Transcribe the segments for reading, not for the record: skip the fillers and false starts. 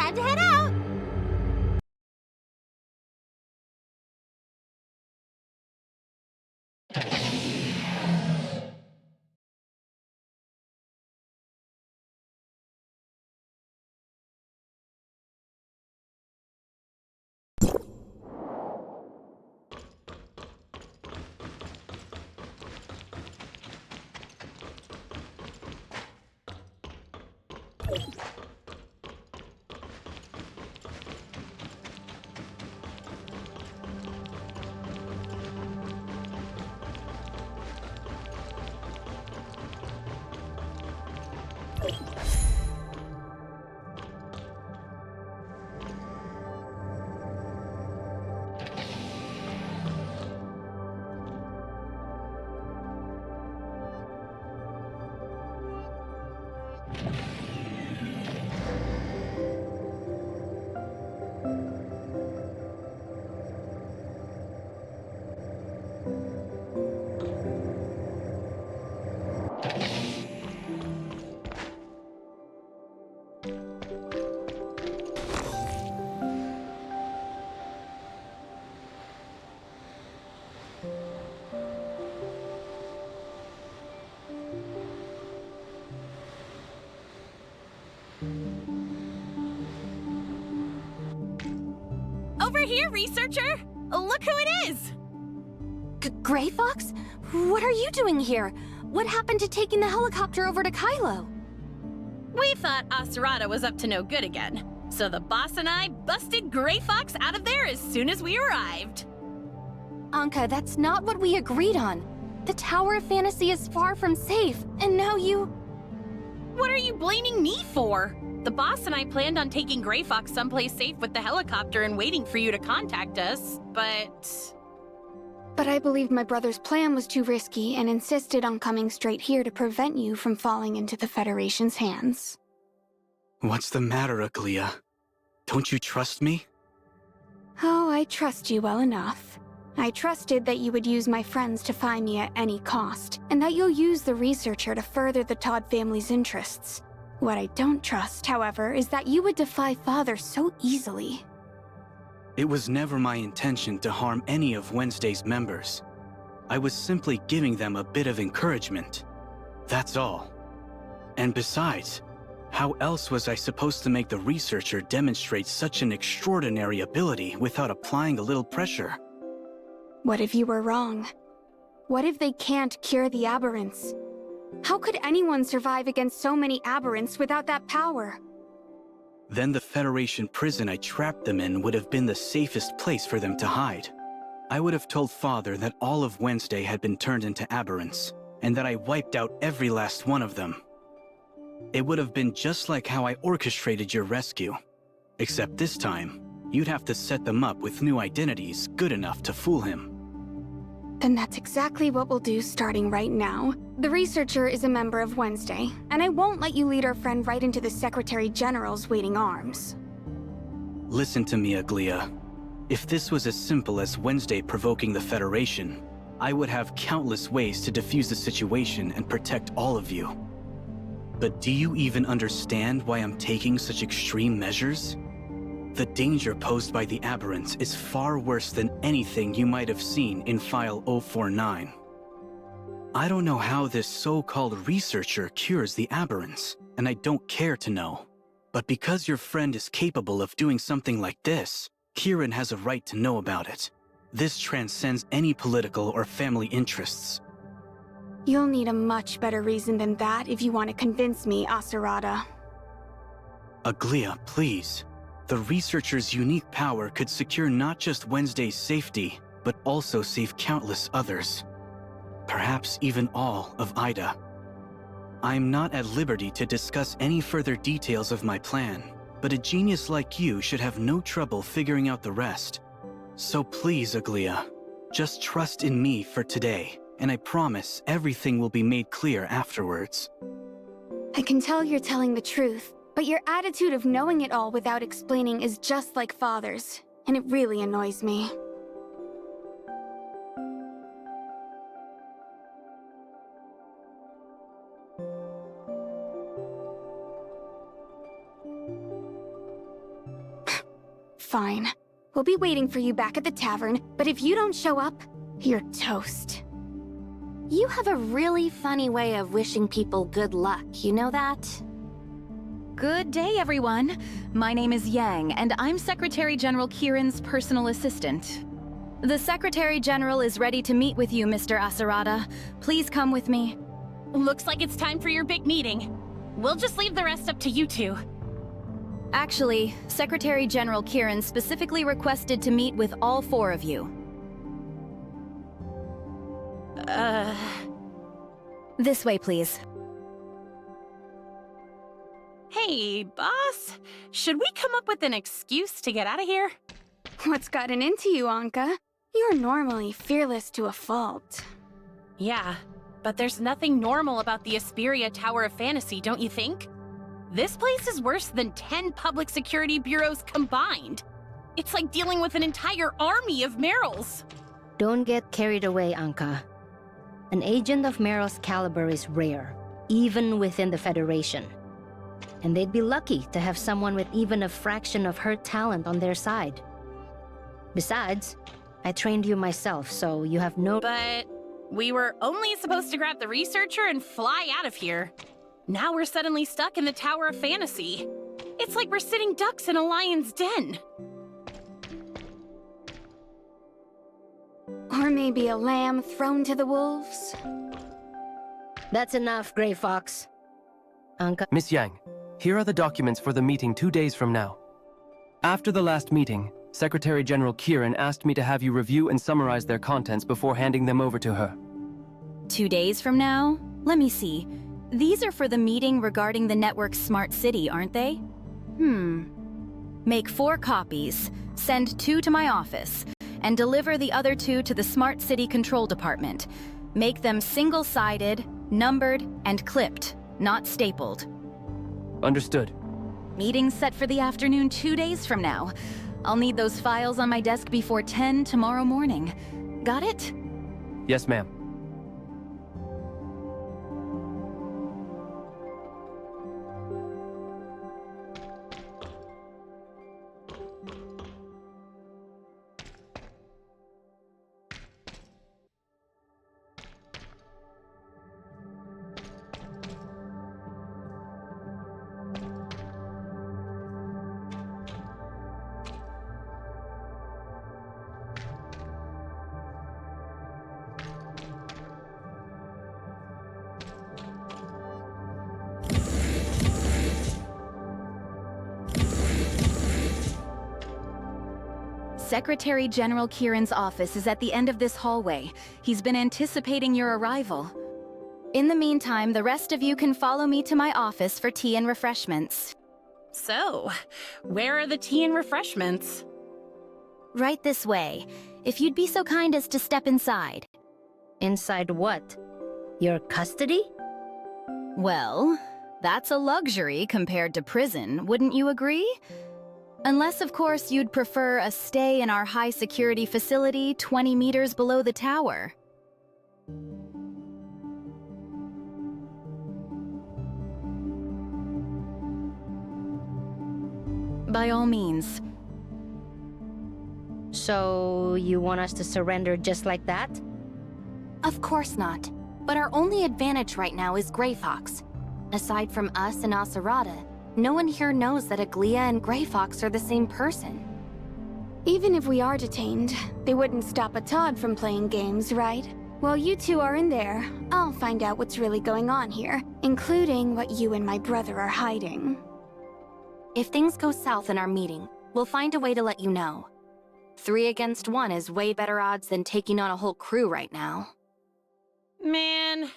Time to head out! Over here, researcher! Look who it is! Gray Fox? What are you doing here? What happened to taking the helicopter over to Kylo? We thought Asurada was up to no good again, so the boss and I busted Gray Fox out of there as soon as we arrived. Anka, that's not what we agreed on. The Tower of Fantasy is far from safe, and now you... What are you blaming me for? The boss and I planned on taking Gray Fox someplace safe with the helicopter and waiting for you to contact us, but... But I believed my brother's plan was too risky and insisted on coming straight here to prevent you from falling into the Federation's hands. What's the matter, Aglia? Don't you trust me? Oh, I trust you well enough. I trusted that you would use my friends to find me at any cost, and that you'll use the researcher to further the Todd family's interests. What I don't trust, however, is that you would defy Father so easily. It was never my intention to harm any of Wednesday's members. I was simply giving them a bit of encouragement. That's all. And besides, how else was I supposed to make the researcher demonstrate such an extraordinary ability without applying a little pressure? What if you were wrong? What if they can't cure the aberrants? How could anyone survive against so many aberrants without that power? Then the Federation prison I trapped them in would have been the safest place for them to hide. I would have told Father that all of Wednesday had been turned into aberrants, and that I wiped out every last one of them. It would have been just like how I orchestrated your rescue. Except this time, you'd have to set them up with new identities good enough to fool him. Then that's exactly what we'll do starting right now. The researcher is a member of Wednesday, and I won't let you lead our friend right into the Secretary General's waiting arms. Listen to me, Aglia. If this was as simple as Wednesday provoking the Federation, I would have countless ways to defuse the situation and protect all of you. But do you even understand why I'm taking such extreme measures? The danger posed by the aberrants is far worse than anything you might have seen in File 049. I don't know how this so-called researcher cures the aberrants, and I don't care to know. But because your friend is capable of doing something like this, Kieran has a right to know about it. This transcends any political or family interests. You'll need a much better reason than that if you want to convince me, Asurada. Aglia, please. The researcher's unique power could secure not just Wednesday's safety, but also save countless others. Perhaps even all of Ida. I'm not at liberty to discuss any further details of my plan, but a genius like you should have no trouble figuring out the rest. So please, Aglia, just trust in me for today, and I promise everything will be made clear afterwards. I can tell you're telling the truth, but your attitude of knowing it all without explaining is just like Father's, and it really annoys me. Fine. We'll be waiting for you back at the tavern, but if you don't show up, you're toast. You have a really funny way of wishing people good luck, you know that? Good day, everyone. My name is Yang, and I'm Secretary General Kieran's personal assistant. The Secretary General is ready to meet with you, Mr. Asarada. Please come with me. Looks like it's time for your big meeting. We'll just leave the rest up to you two. Actually, Secretary General Kieran specifically requested to meet with all four of you. This way, please. Hey, boss. Should we come up with an excuse to get out of here? What's gotten into you, Anka? You're normally fearless to a fault. Yeah, but there's nothing normal about the Asperia Tower of Fantasy, don't you think? This place is worse than 10 public security bureaus combined. It's like dealing with an entire army of Merrills. Don't get carried away, Anka. An agent of Meryl's caliber is rare, even within the Federation. And they'd be lucky to have someone with even a fraction of her talent on their side. Besides, I trained you myself, so you have no— But we were only supposed to grab the researcher and fly out of here. Now we're suddenly stuck in the Tower of Fantasy. It's like we're sitting ducks in a lion's den. Or maybe a lamb thrown to the wolves? That's enough, Gray Fox. Anka— Miss Yang, here are the documents for the meeting 2 days from now. After the last meeting, Secretary General Kieran asked me to have you review and summarize their contents before handing them over to her. 2 days from now? Let me see. These are for the meeting regarding the network's smart city, aren't they? Make 4 copies, send 2 to my office, and deliver the other 2 to the Smart City Control Department. Make them single-sided, numbered, and clipped, not stapled. Understood. Meeting set for the afternoon 2 days from now. I'll need those files on my desk before 10 tomorrow morning. Got it? Yes, ma'am. Secretary General Kieran's office is at the end of this hallway. He's been anticipating your arrival. In the meantime, the rest of you can follow me to my office for tea and refreshments. So, where are the tea and refreshments? Right this way, if you'd be so kind as to step inside. Inside what? Your custody? Well, that's a luxury compared to prison, wouldn't you agree? Unless, of course, you'd prefer a stay in our high-security facility 20 meters below the tower. By all means. So, you want us to surrender just like that? Of course not. But our only advantage right now is Gray Fox. Aside from us and Asarada, no one here knows that Aglia and Gray Fox are the same person. Even if we are detained, they wouldn't stop a Todd from playing games, right? While you two are in there, I'll find out what's really going on here, including what you and my brother are hiding. If things go south in our meeting, we'll find a way to let you know. 3 against 1 is way better odds than taking on a whole crew right now. Man,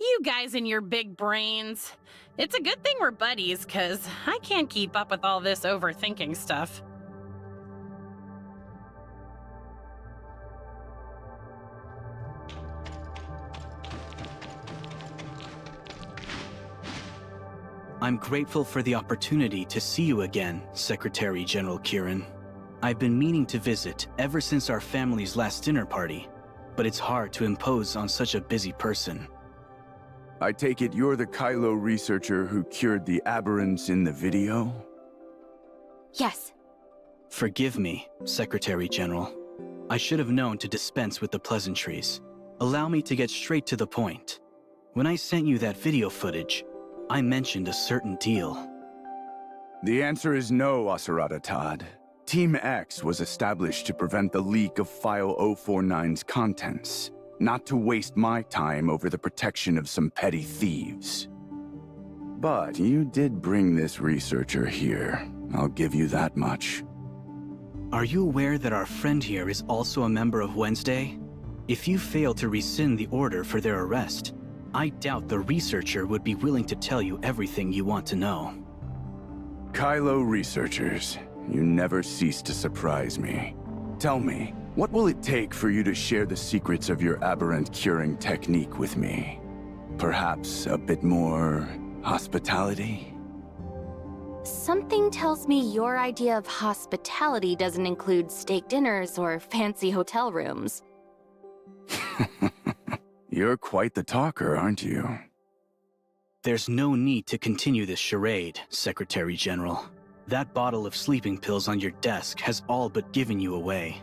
you guys and your big brains. It's a good thing we're buddies, 'cause I can't keep up with all this overthinking stuff. I'm grateful for the opportunity to see you again, Secretary General Kieran. I've been meaning to visit ever since our family's last dinner party, but it's hard to impose on such a busy person. I take it you're the Kylo researcher who cured the aberrants in the video? Yes. Forgive me, Secretary General. I should have known to dispense with the pleasantries. Allow me to get straight to the point. When I sent you that video footage, I mentioned a certain deal. The answer is no, Asurada Todd. Team X was established to prevent the leak of File 049's contents, not to waste my time over the protection of some petty thieves. But you did bring this researcher here. I'll give you that much. Are you aware that our friend here is also a member of Wednesday? If you fail to rescind the order for their arrest, I doubt the researcher would be willing to tell you everything you want to know. Kylo researchers, you never cease to surprise me. Tell me, what will it take for you to share the secrets of your aberrant curing technique with me? Perhaps a bit more hospitality? Something tells me your idea of hospitality doesn't include steak dinners or fancy hotel rooms. You're quite the talker, aren't you? There's no need to continue this charade, Secretary General. That bottle of sleeping pills on your desk has all but given you away.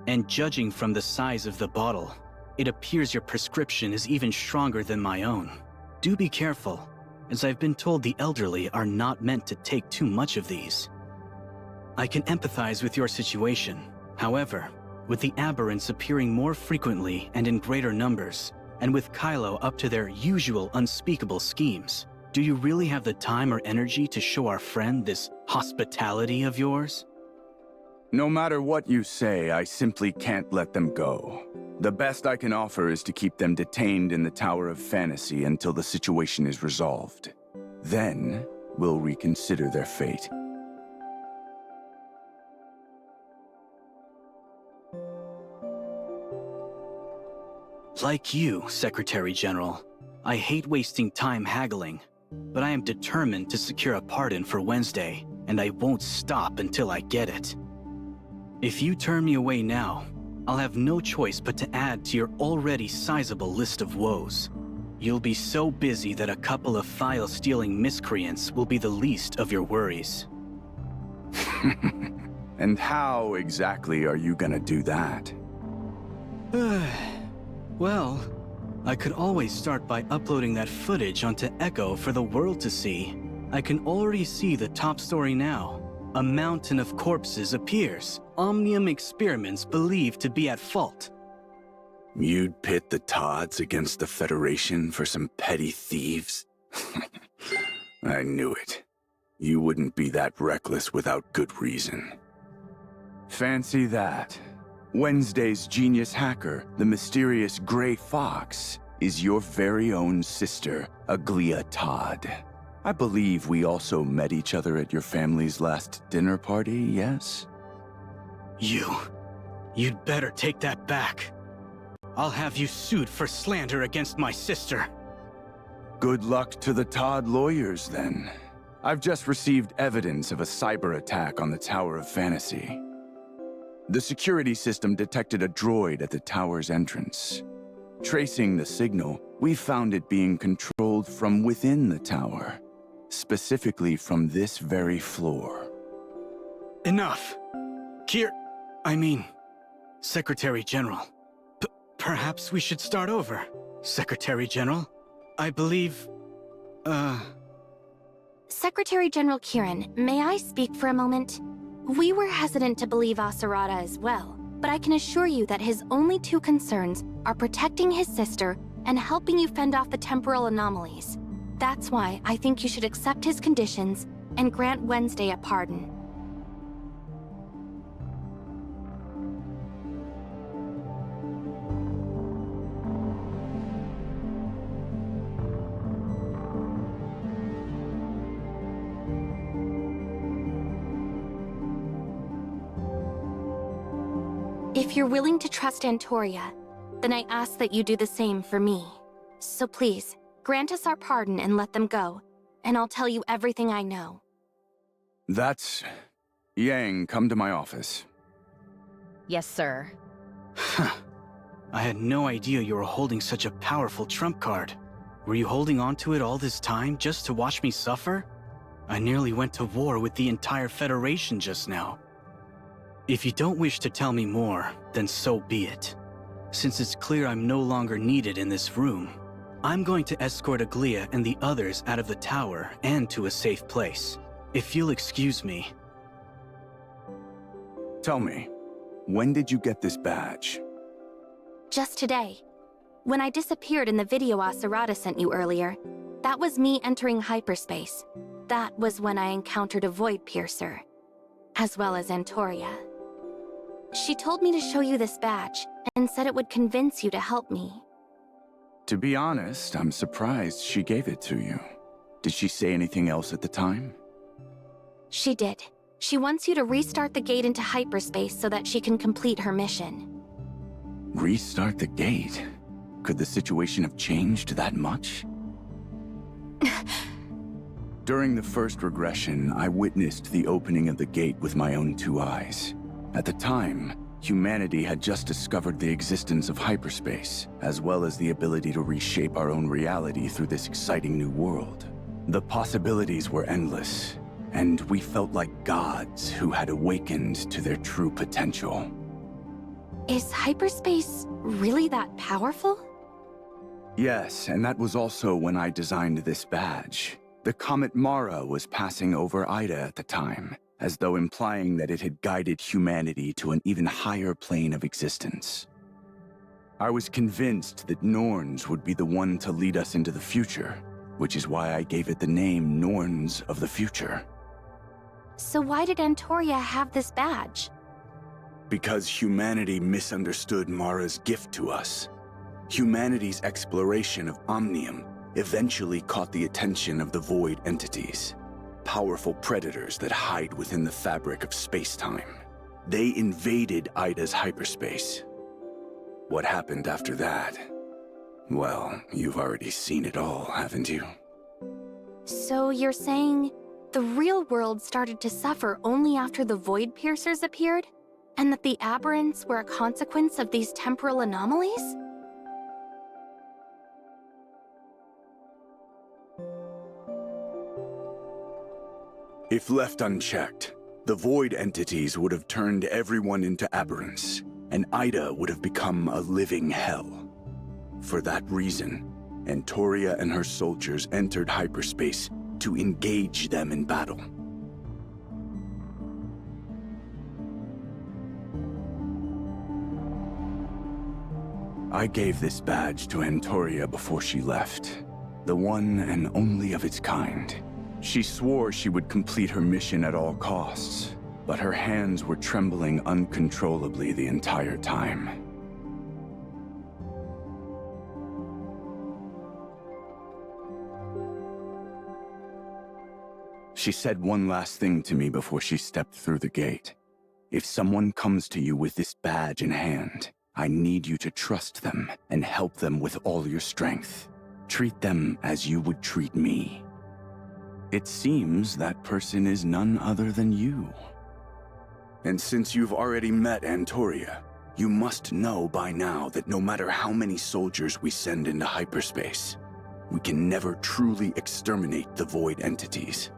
And judging from the size of the bottle, it appears your prescription is even stronger than my own. Do be careful, as I've been told the elderly are not meant to take too much of these. I can empathize with your situation. However, with the aberrants appearing more frequently and in greater numbers, and with Kylo up to their usual unspeakable schemes, do you really have the time or energy to show our friend this hospitality of yours? No matter what you say, I simply can't let them go. The best I can offer is to keep them detained in the Tower of Fantasy until the situation is resolved. Then, we'll reconsider their fate. Like you, Secretary General, I hate wasting time haggling, but I am determined to secure a pardon for Wednesday, and I won't stop until I get it. If you turn me away now, I'll have no choice but to add to your already sizable list of woes. You'll be so busy that a couple of file-stealing miscreants will be the least of your worries. And how exactly are you gonna do that? Well, I could always start by uploading that footage onto Echo for the world to see. I can already see the top story now. A mountain of corpses appears. Omnium experiments believed to be at fault. You'd pit the Todds against the Federation for some petty thieves? I knew it. You wouldn't be that reckless without good reason. Fancy that. Wednesday's genius hacker, the mysterious Gray Fox, is your very own sister, Aglia Todd. I believe we also met each other at your family's last dinner party, yes? You'd better take that back. I'll have you sued for slander against my sister. Good luck to the Todd lawyers, then. I've just received evidence of a cyber attack on the Tower of Fantasy. The security system detected a droid at the tower's entrance. Tracing the signal, we found it being controlled from within the tower, specifically from this very floor. Enough! Secretary General. Perhaps we should start over, Secretary General. I believe, Secretary General Kieran, may I speak for a moment? We were hesitant to believe Asurada as well, but I can assure you that his only two concerns are protecting his sister and helping you fend off the temporal anomalies. That's why I think you should accept his conditions and grant Wednesday a pardon. If you're willing to trust Antoria, then I ask that you do the same for me. So please, grant us our pardon and let them go, and I'll tell you everything I know. That's... Yang, come to my office. Yes, sir. I had no idea you were holding such a powerful trump card. Were you holding on to it all this time just to watch me suffer? I nearly went to war with the entire Federation just now. If you don't wish to tell me more, then so be it. Since it's clear I'm no longer needed in this room, I'm going to escort Aglia and the others out of the tower and to a safe place. If you'll excuse me. Tell me, when did you get this badge? Just today. When I disappeared in the video Aserada sent you earlier, that was me entering hyperspace. That was when I encountered a Void Piercer, as well as Antoria. She told me to show you this badge, and said it would convince you to help me. To be honest, I'm surprised she gave it to you. Did she say anything else at the time? She did. She wants you to restart the gate into hyperspace so that she can complete her mission. Restart the gate? Could the situation have changed that much? During the first regression, I witnessed the opening of the gate with my own 2 eyes. At the time, humanity had just discovered the existence of hyperspace, as well as the ability to reshape our own reality through this exciting new world. The possibilities were endless, and we felt like gods who had awakened to their true potential. Is hyperspace really that powerful? Yes, and that was also when I designed this badge. The comet Mara was passing over Ida at the time, as though implying that it had guided humanity to an even higher plane of existence. I was convinced that Norns would be the one to lead us into the future, which is why I gave it the name Norns of the Future. So why did Antoria have this badge? Because humanity misunderstood Mara's gift to us. Humanity's exploration of Omnium eventually caught the attention of the Void entities, powerful predators that hide within the fabric of space-time. They invaded Ida's hyperspace. What happened after that? Well, you've already seen it all, haven't you? So you're saying the real world started to suffer only after the Void Piercers appeared? And that the aberrants were a consequence of these temporal anomalies? If left unchecked, the Void entities would have turned everyone into aberrants, and Ida would have become a living hell. For that reason, Antoria and her soldiers entered hyperspace to engage them in battle. I gave this badge to Antoria before she left, the one and only of its kind. She swore she would complete her mission at all costs, but her hands were trembling uncontrollably the entire time. She said one last thing to me before she stepped through the gate. If someone comes to you with this badge in hand, I need you to trust them and help them with all your strength. Treat them as you would treat me. It seems that person is none other than you. And since you've already met Antoria, you must know by now that no matter how many soldiers we send into hyperspace, we can never truly exterminate the Void entities.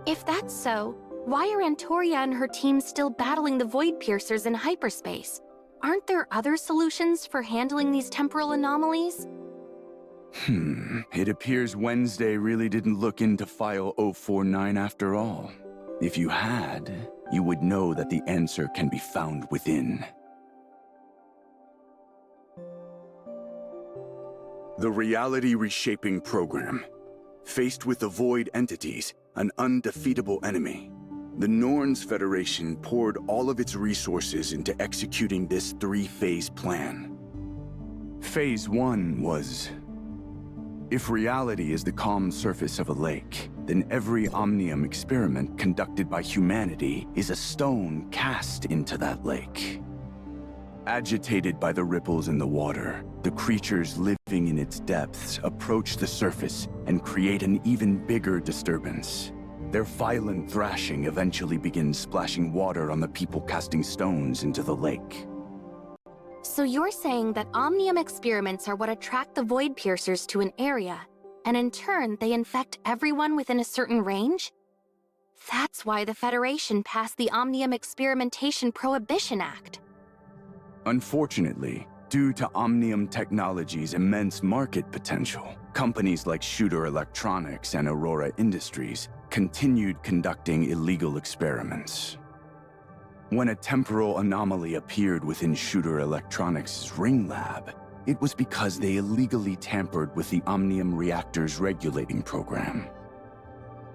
If that's so, why are Antoria and her team still battling the Void Piercers in hyperspace? Aren't there other solutions for handling these temporal anomalies? It appears Wednesday really didn't look into File 049 after all. If you had, you would know that the answer can be found within. The Reality Reshaping Program. Faced with the Void entities, an undefeatable enemy, the Norns Federation poured all of its resources into executing this 3-phase plan. Phase 1 was... If reality is the calm surface of a lake, then every Omnium experiment conducted by humanity is a stone cast into that lake. Agitated by the ripples in the water, the creatures living in its depths approach the surface and create an even bigger disturbance. Their violent thrashing eventually begins splashing water on the people casting stones into the lake. So you're saying that Omnium experiments are what attract the Void Piercers to an area, and in turn, they infect everyone within a certain range? That's why the Federation passed the Omnium Experimentation Prohibition Act. Unfortunately, due to Omnium Technology's immense market potential, companies like Shooter Electronics and Aurora Industries continued conducting illegal experiments. When a temporal anomaly appeared within Shooter Electronics' Ring Lab, it was because they illegally tampered with the Omnium Reactor's regulating program.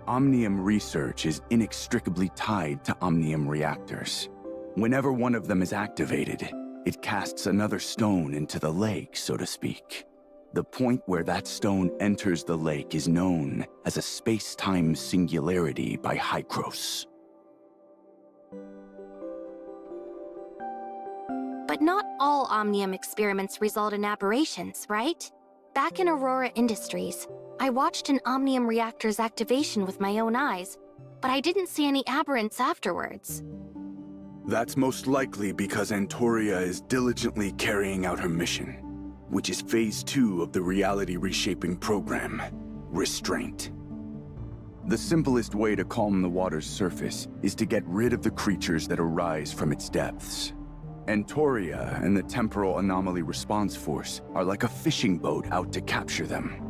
Omnium research is inextricably tied to Omnium reactors. Whenever one of them is activated, it casts another stone into the lake, so to speak. The point where that stone enters the lake is known as a space-time singularity by Hykros. But not all Omnium experiments result in aberrations, right? Back in Aurora Industries, I watched an Omnium reactor's activation with my own eyes, but I didn't see any aberrants afterwards. That's most likely because Antoria is diligently carrying out her mission, which is Phase 2 of the reality reshaping program, Restraint. The simplest way to calm the water's surface is to get rid of the creatures that arise from its depths. Antoria and the Temporal Anomaly Response Force are like a fishing boat out to capture them.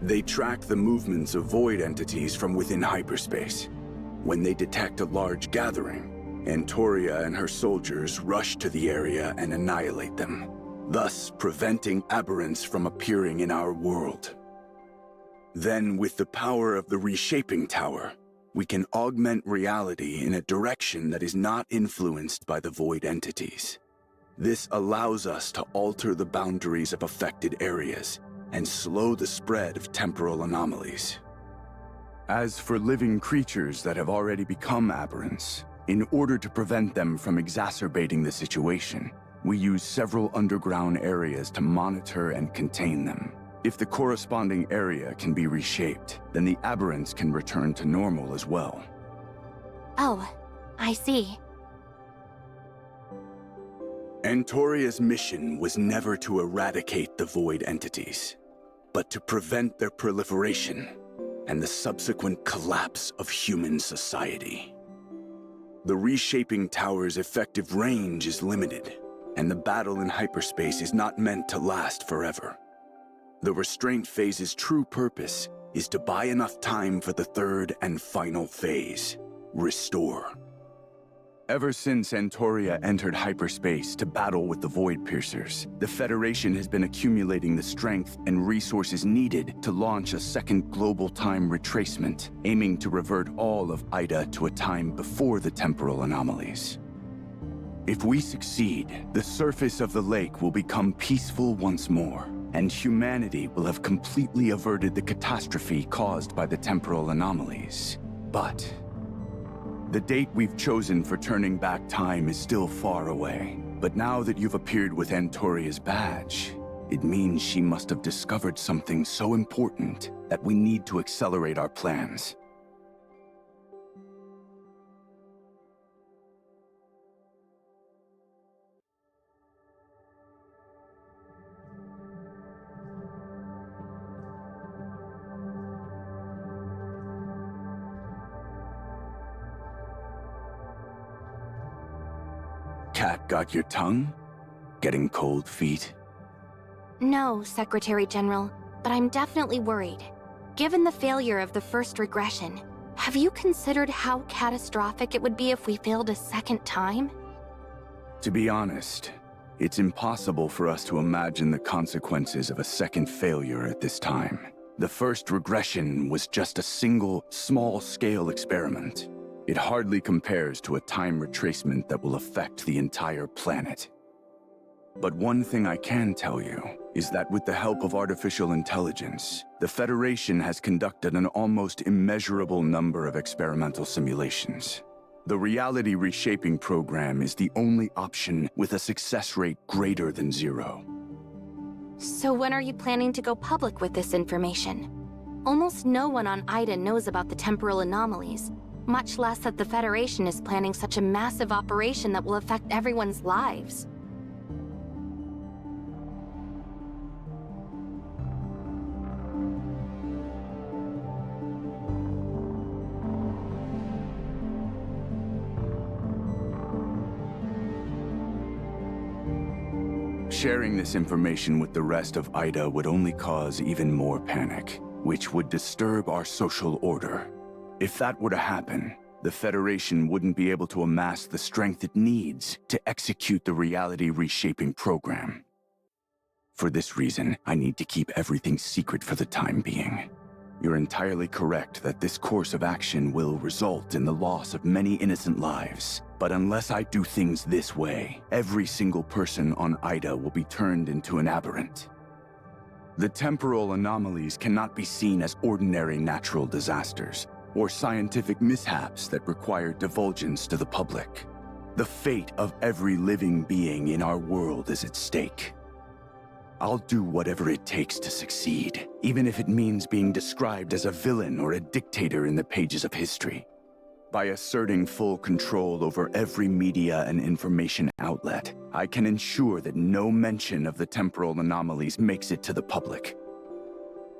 They track the movements of void entities from within hyperspace. When they detect a large gathering, Antoria and her soldiers rush to the area and annihilate them, thus preventing aberrants from appearing in our world. Then, with the power of the Reshaping Tower, we can augment reality in a direction that is not influenced by the void entities. This allows us to alter the boundaries of affected areas and slow the spread of temporal anomalies. As for living creatures that have already become aberrants, in order to prevent them from exacerbating the situation, we use several underground areas to monitor and contain them. If the corresponding area can be reshaped, then the aberrants can return to normal as well. Oh, I see. Antoria's mission was never to eradicate the void entities, but to prevent their proliferation and the subsequent collapse of human society. The Reshaping Tower's effective range is limited, and the battle in hyperspace is not meant to last forever. The Restraint Phase's true purpose is to buy enough time for the third and final phase, Restore. Ever since Antoria entered hyperspace to battle with the Void Piercers, the Federation has been accumulating the strength and resources needed to launch a second global time retracement, aiming to revert all of Ida to a time before the temporal anomalies. If we succeed, the surface of the lake will become peaceful once more, and humanity will have completely averted the catastrophe caused by the temporal anomalies. But the date we've chosen for turning back time is still far away. But now that you've appeared with Antoria's badge, it means she must have discovered something so important that we need to accelerate our plans. Cat got your tongue? Getting cold feet? No, Secretary General, but I'm definitely worried. Given the failure of the first regression, have you considered how catastrophic it would be if we failed a second time? To be honest, it's impossible for us to imagine the consequences of a second failure at this time. The first regression was just a single, small-scale experiment. It hardly compares to a time retracement that will affect the entire planet. But one thing I can tell you is that with the help of artificial intelligence, the Federation has conducted an almost immeasurable number of experimental simulations. The reality reshaping program is the only option with a success rate greater than 0. So when are you planning to go public with this information? Almost no one on Ida knows about the temporal anomalies, much less that the Federation is planning such a massive operation that will affect everyone's lives. Sharing this information with the rest of Ida would only cause even more panic, which would disturb our social order. If that were to happen, the Federation wouldn't be able to amass the strength it needs to execute the reality reshaping program. For this reason, I need to keep everything secret for the time being. You're entirely correct that this course of action will result in the loss of many innocent lives. But unless I do things this way, every single person on Ida will be turned into an aberrant. The temporal anomalies cannot be seen as ordinary natural disasters or scientific mishaps that require divulgence to the public. The fate of every living being in our world is at stake. I'll do whatever it takes to succeed, even if it means being described as a villain or a dictator in the pages of history. By asserting full control over every media and information outlet, I can ensure that no mention of the temporal anomalies makes it to the public.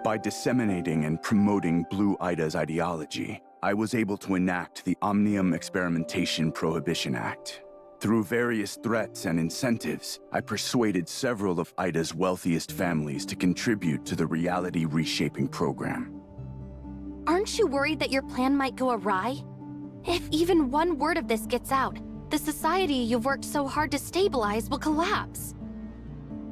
By disseminating and promoting Blue Ida's ideology, I was able to enact the Omnium Experimentation Prohibition Act. Through various threats and incentives, I persuaded several of Ida's wealthiest families to contribute to the reality reshaping program. Aren't you worried that your plan might go awry? If even one word of this gets out, the society you've worked so hard to stabilize will collapse.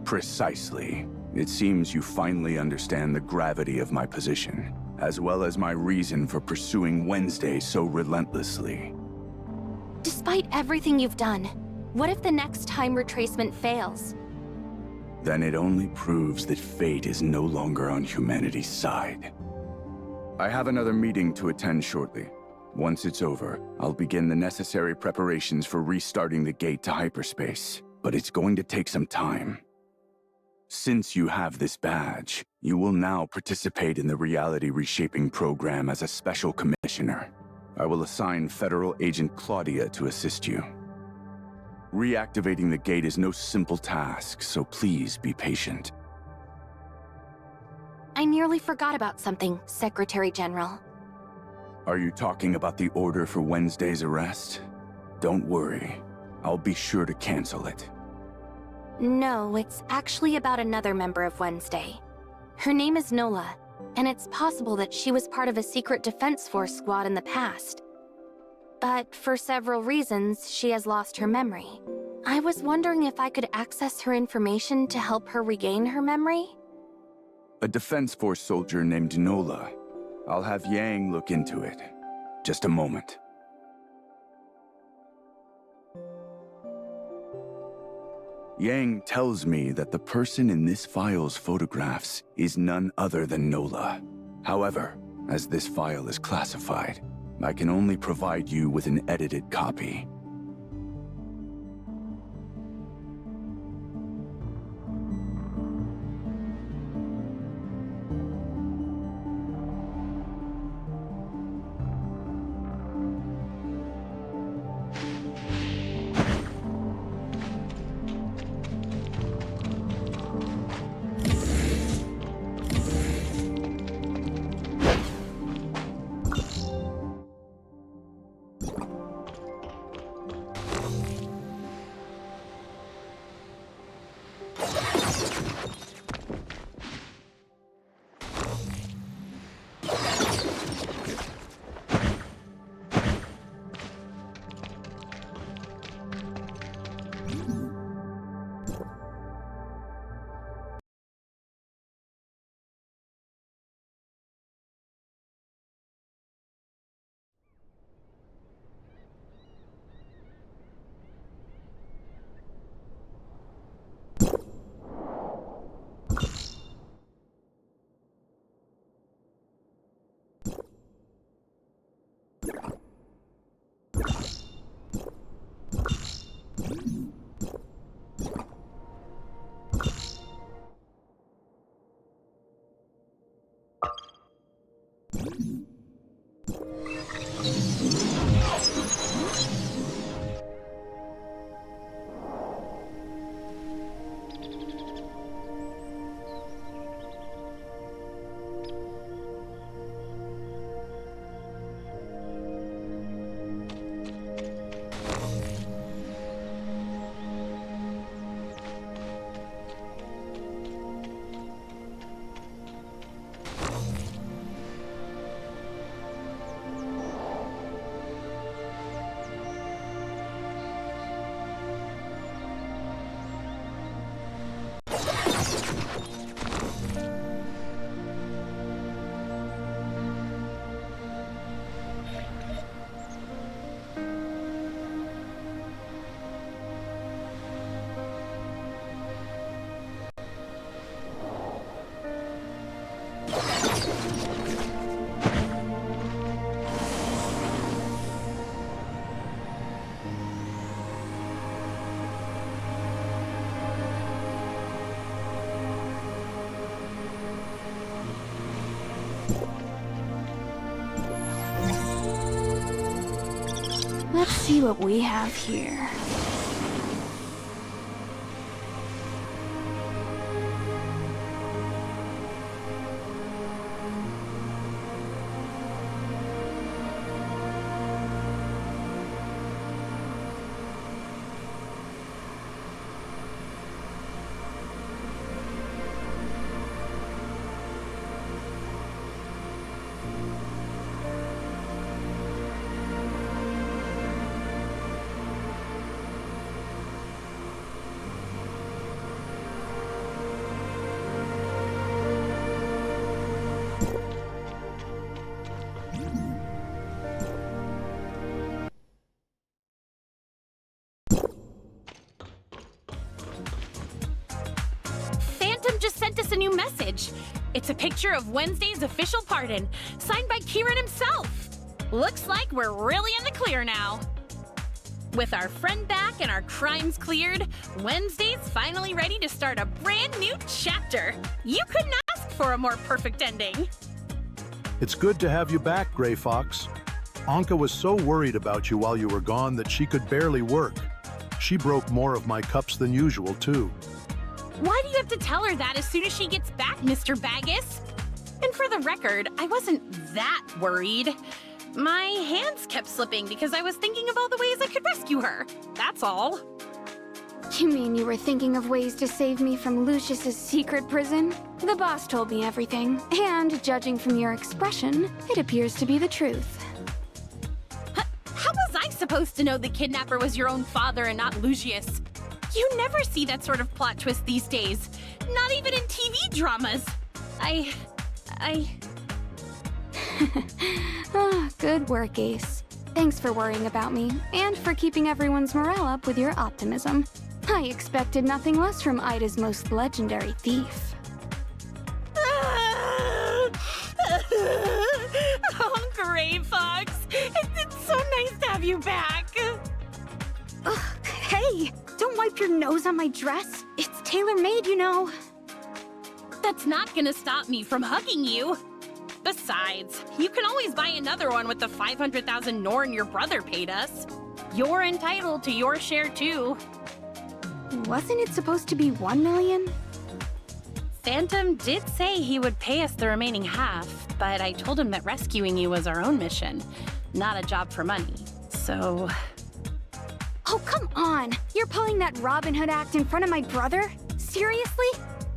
Precisely. It seems you finally understand the gravity of my position, as well as my reason for pursuing Wednesday so relentlessly. Despite everything you've done, what if the next time retracement fails? Then it only proves that fate is no longer on humanity's side. I have another meeting to attend shortly. Once it's over, I'll begin the necessary preparations for restarting the gate to hyperspace, but it's going to take some time. Since you have this badge, you will now participate in the reality reshaping program as a special commissioner. I will assign Federal Agent Claudia to assist you. Reactivating the gate is no simple task, so please be patient. I nearly forgot about something, Secretary General. Are you talking about the order for Wednesday's arrest? Don't worry, I'll be sure to cancel it. No, it's actually about another member of Wednesday. Her name is Nola, and it's possible that she was part of a secret defense force squad in the past. But for several reasons, she has lost her memory. I was wondering if I could access her information to help her regain her memory? A defense force soldier named Nola. I'll have Yang look into it. Just a moment. Yang tells me that the person in this file's photographs is none other than Nola. However, as this file is classified, I can only provide you with an edited copy. Let's see what we have here. Phantom just sent us a new message. It's a picture of Wednesday's official pardon, signed by Kieran himself. Looks like we're really in the clear now. With our friend back and our crimes cleared, Wednesday's finally ready to start a brand new chapter. You couldn't ask for a more perfect ending. It's good to have you back, Gray Fox. Anka was so worried about you while you were gone that she could barely work. She broke more of my cups than usual, too. Why do you have to tell her that as soon as she gets back, Mr. Baggus? And for the record, I wasn't that worried. My hands kept slipping because I was thinking of all the ways I could rescue her. That's all. You mean you were thinking of ways to save me from Lucius's secret prison? The boss told me everything, and judging from your expression, it appears to be the truth. How was I supposed to know the kidnapper was your own father and not Lucius? You never see that sort of plot twist these days. Not even in TV dramas. Ah, good work, Ace. Thanks for worrying about me, and for keeping everyone's morale up with your optimism. I expected nothing less from Ida's most legendary thief. Oh, Gray Fox. It's so nice to have you back. Ugh, hey! Don't wipe your nose on my dress. It's tailor-made, you know. That's not gonna stop me from hugging you. Besides, you can always buy another one with the 500,000 Norn your brother paid us. You're entitled to your share too. Wasn't it supposed to be 1 million? Phantom did say he would pay us the remaining half, but I told him that rescuing you was our own mission, not a job for money. So... Oh, come on! You're pulling that Robin Hood act in front of my brother? Seriously?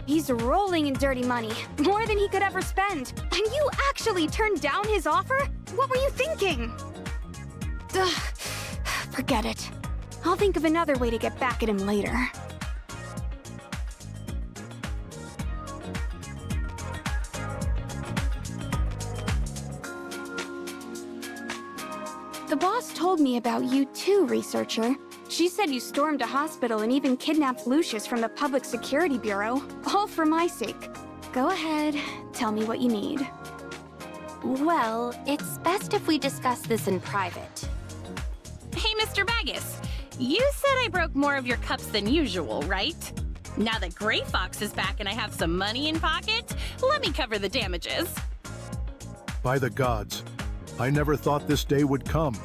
He's rolling in dirty money, more than he could ever spend. And you actually turned down his offer? What were you thinking? Ugh, forget it. I'll think of another way to get back at him later. The boss told me about you too, researcher. She said you stormed a hospital and even kidnapped Lucius from the Public Security Bureau, all for my sake. Go ahead, tell me what you need. Well, it's best if we discuss this in private. Hey, Mr. Baggus, you said I broke more of your cups than usual, right? Now that Gray Fox is back and I have some money in pocket, let me cover the damages. By the gods, I never thought this day would come.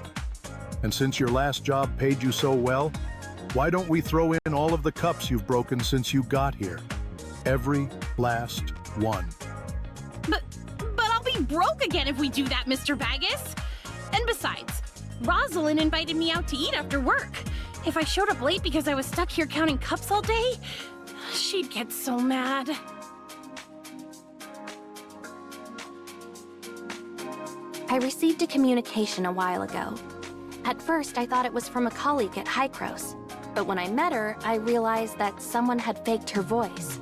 And since your last job paid you so well, why don't we throw in all of the cups you've broken since you got here? Every last one. But I'll be broke again if we do that, Mr. Baggus. And besides, Rosalind invited me out to eat after work. If I showed up late because I was stuck here counting cups all day, she'd get so mad. I received a communication a while ago. At first, I thought it was from a colleague at Hycros, but when I met her, I realized that someone had faked her voice.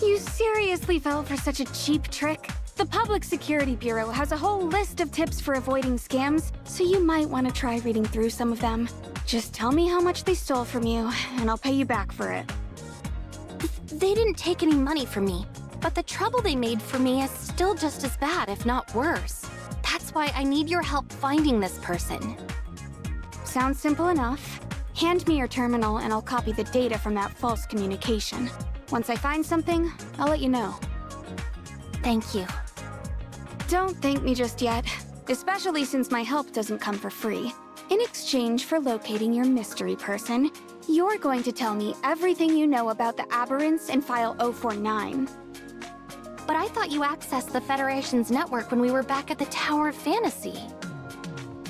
You seriously fell for such a cheap trick? The Public Security Bureau has a whole list of tips for avoiding scams, so you might want to try reading through some of them. Just tell me how much they stole from you, and I'll pay you back for it. They didn't take any money from me, but the trouble they made for me is still just as bad, if not worse. That's why I need your help finding this person. Sounds simple enough. Hand me your terminal and I'll copy the data from that false communication. Once I find something, I'll let you know. Thank you. Don't thank me just yet. especially since my help doesn't come for free. In exchange for locating your mystery person, you're going to tell me everything you know about the aberrants in File 049. But I thought you accessed the Federation's network when we were back at the Tower of Fantasy.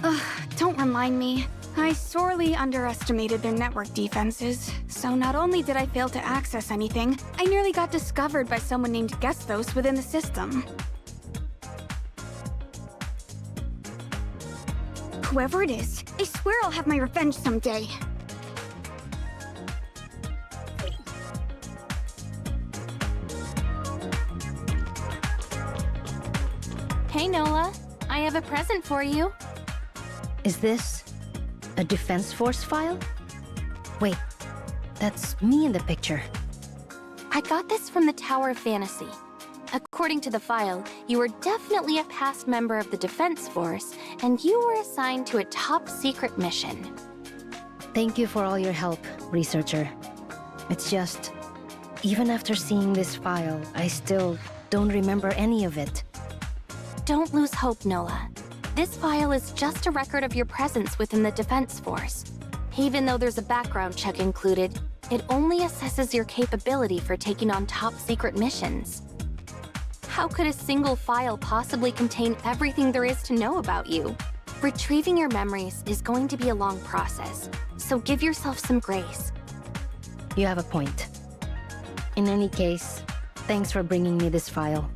Ugh, don't remind me. I sorely underestimated their network defenses, so not only did I fail to access anything, I nearly got discovered by someone named Gestos within the system. Whoever it is, I swear I'll have my revenge someday. Hey, Nola. I have a present for you. Is this a Defense Force file? Wait, that's me in the picture. I got this from the Tower of Fantasy. According to the file, you were definitely a past member of the Defense Force, and you were assigned to a top-secret mission. Thank you for all your help, researcher. It's just, even after seeing this file, I still don't remember any of it. Don't lose hope, Nola. This file is just a record of your presence within the Defense Force. Even though there's a background check included, it only assesses your capability for taking on top-secret missions. How could a single file possibly contain everything there is to know about you? Retrieving your memories is going to be a long process, so give yourself some grace. You have a point. In any case, thanks for bringing me this file.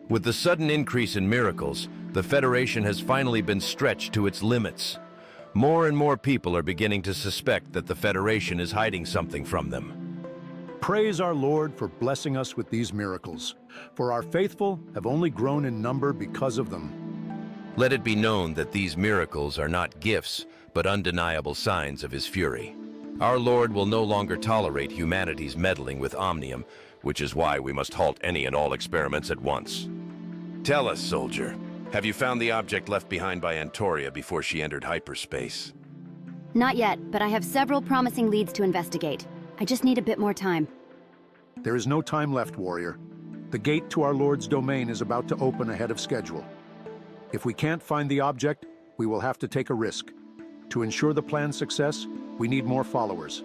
With the sudden increase in miracles, the Federation has finally been stretched to its limits. More and more people are beginning to suspect that the Federation is hiding something from them. Praise our Lord for blessing us with these miracles, for our faithful have only grown in number because of them. Let it be known that these miracles are not gifts, but undeniable signs of his fury. Our Lord will no longer tolerate humanity's meddling with Omnium, which is why we must halt any and all experiments at once. Tell us, soldier, have you found the object left behind by Antoria before she entered hyperspace? Not yet, but I have several promising leads to investigate. I just need a bit more time. There is no time left, warrior. The gate to our Lord's domain is about to open ahead of schedule. If we can't find the object, we will have to take a risk. To ensure the plan's success, we need more followers.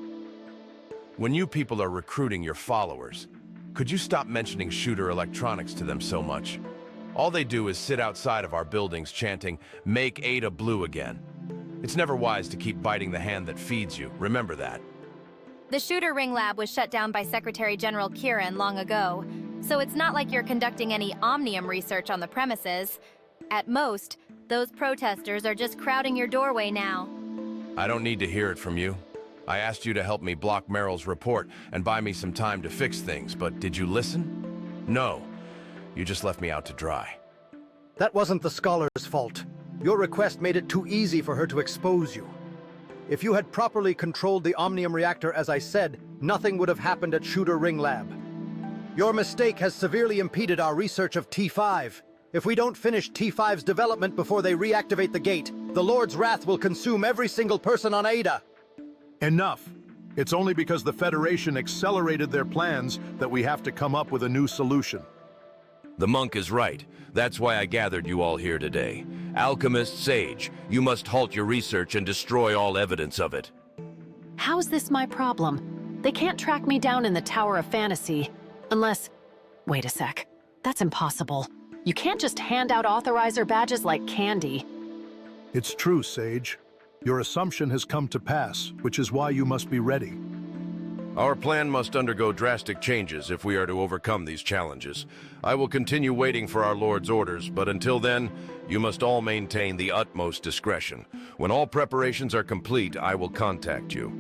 When you people are recruiting your followers, could you stop mentioning shooter electronics to them so much? All they do is sit outside of our buildings chanting, "Make Ada blue again." It's never wise to keep biting the hand that feeds you. Remember that. The Shooter Ring Lab was shut down by Secretary General Kieran long ago, so it's not like you're conducting any Omnium research on the premises. At most, those protesters are just crowding your doorway now. I don't need to hear it from you. I asked you to help me block Meryl's report and buy me some time to fix things, but did you listen? No. You just left me out to dry. That wasn't the scholar's fault. Your request made it too easy for her to expose you. If you had properly controlled the Omnium reactor as I said, nothing would have happened at Shooter Ring Lab. Your mistake has severely impeded our research of T5. If we don't finish T5's development before they reactivate the gate, the Lord's wrath will consume every single person on Ada. Enough! It's only because the Federation accelerated their plans that we have to come up with a new solution. The monk is right. That's why I gathered you all here today. Alchemist, sage, you must halt your research and destroy all evidence of it. How's this my problem? They can't track me down in the Tower of Fantasy. Unless... Wait a sec. That's impossible. You can't just hand out authorizer badges like candy. It's true, Sage. Your assumption has come to pass, which is why you must be ready. Our plan must undergo drastic changes if we are to overcome these challenges. I will continue waiting for our Lord's orders, but until then, you must all maintain the utmost discretion. When all preparations are complete, I will contact you.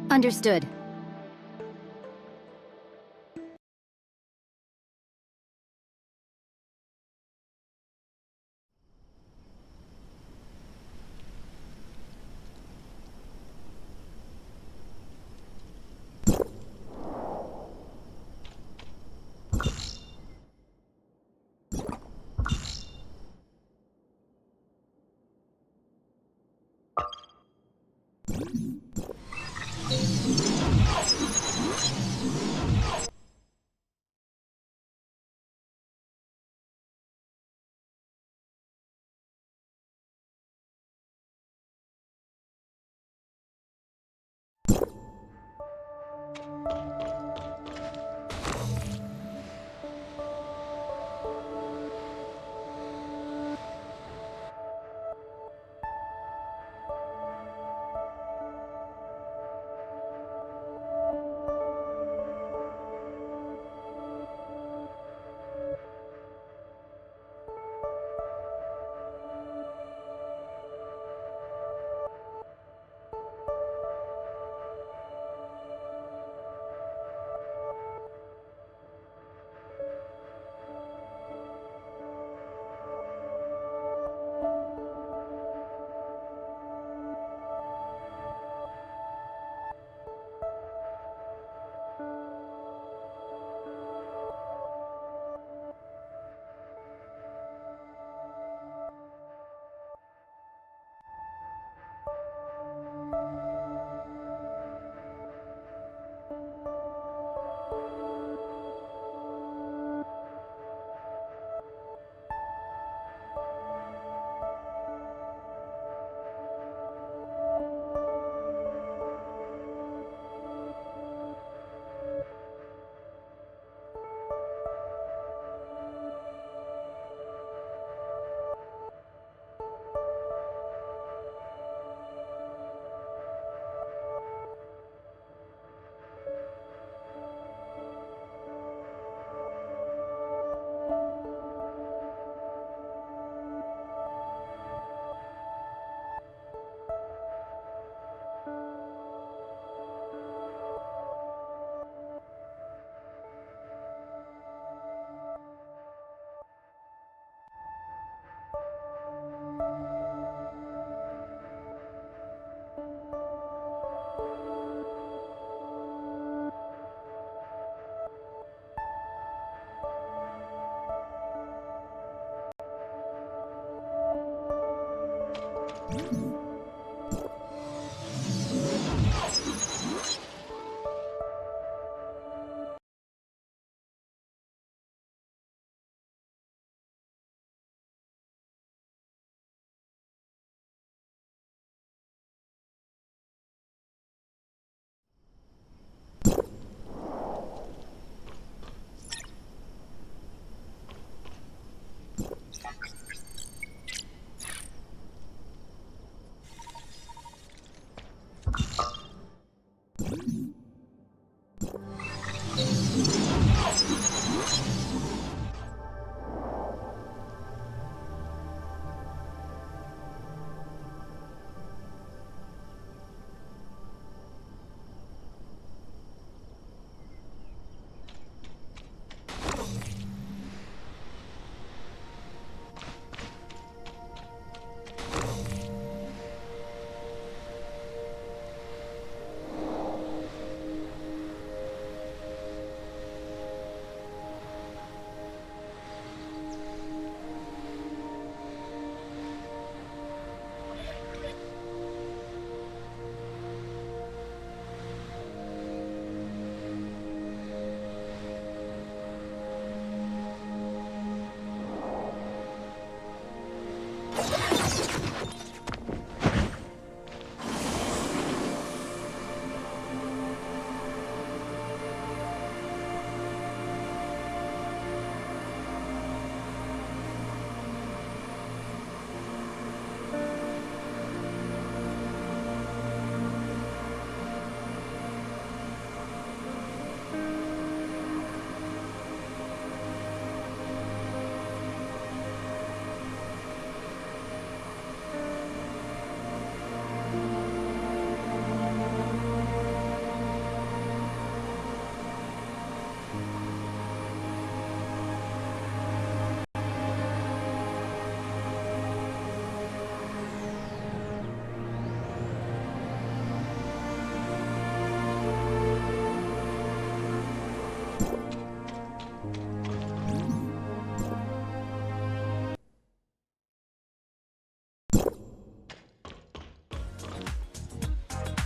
Understood.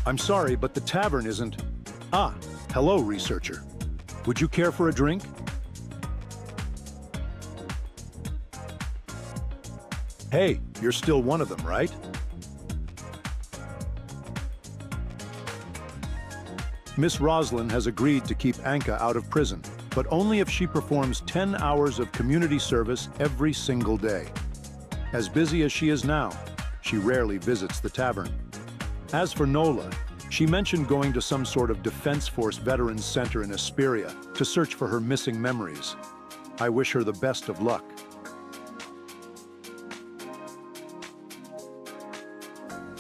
I'm sorry, but the tavern isn't... Ah, hello, researcher. Would you care for a drink? Hey, you're still one of them, right? Miss Roslyn has agreed to keep Anka out of prison, but only if she performs 10 hours of community service every single day. As busy as she is now, she rarely visits the tavern. As for Nola, she mentioned going to some sort of Defense Force Veterans Center in Asperia to search for her missing memories. I wish her the best of luck.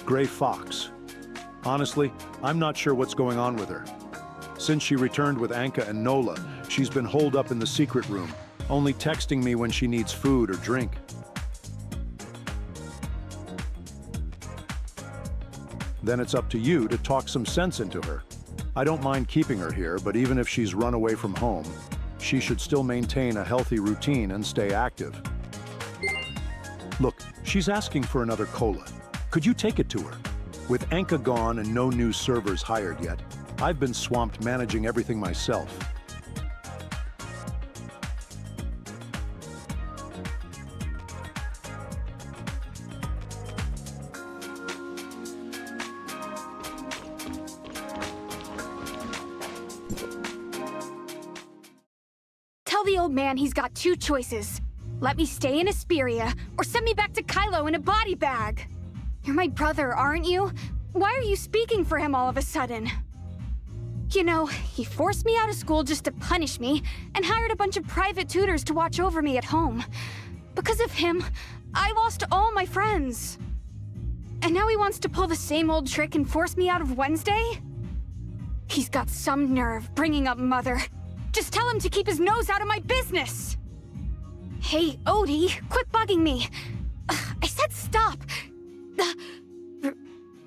Gray Fox. Honestly, I'm not sure what's going on with her. Since she returned with Anka and Nola, she's been holed up in the secret room, only texting me when she needs food or drink. Then it's up to you to talk some sense into her. I don't mind keeping her here, but even if she's run away from home, she should still maintain a healthy routine and stay active. Look, she's asking for another cola. Could you take it to her? With Anka gone and no new servers hired yet, I've been swamped managing everything myself. Tell the old man he's got two choices. Let me stay in Asperia, or send me back to Kylo in a body bag. You're my brother, aren't you? Why are you speaking for him all of a sudden? You know, he forced me out of school just to punish me, and hired a bunch of private tutors to watch over me at home. Because of him, I lost all my friends. And now he wants to pull the same old trick and force me out of Wednesday? He's got some nerve bringing up Mother. Just tell him to keep his nose out of my business! Hey, Odie, quit bugging me. I said stop.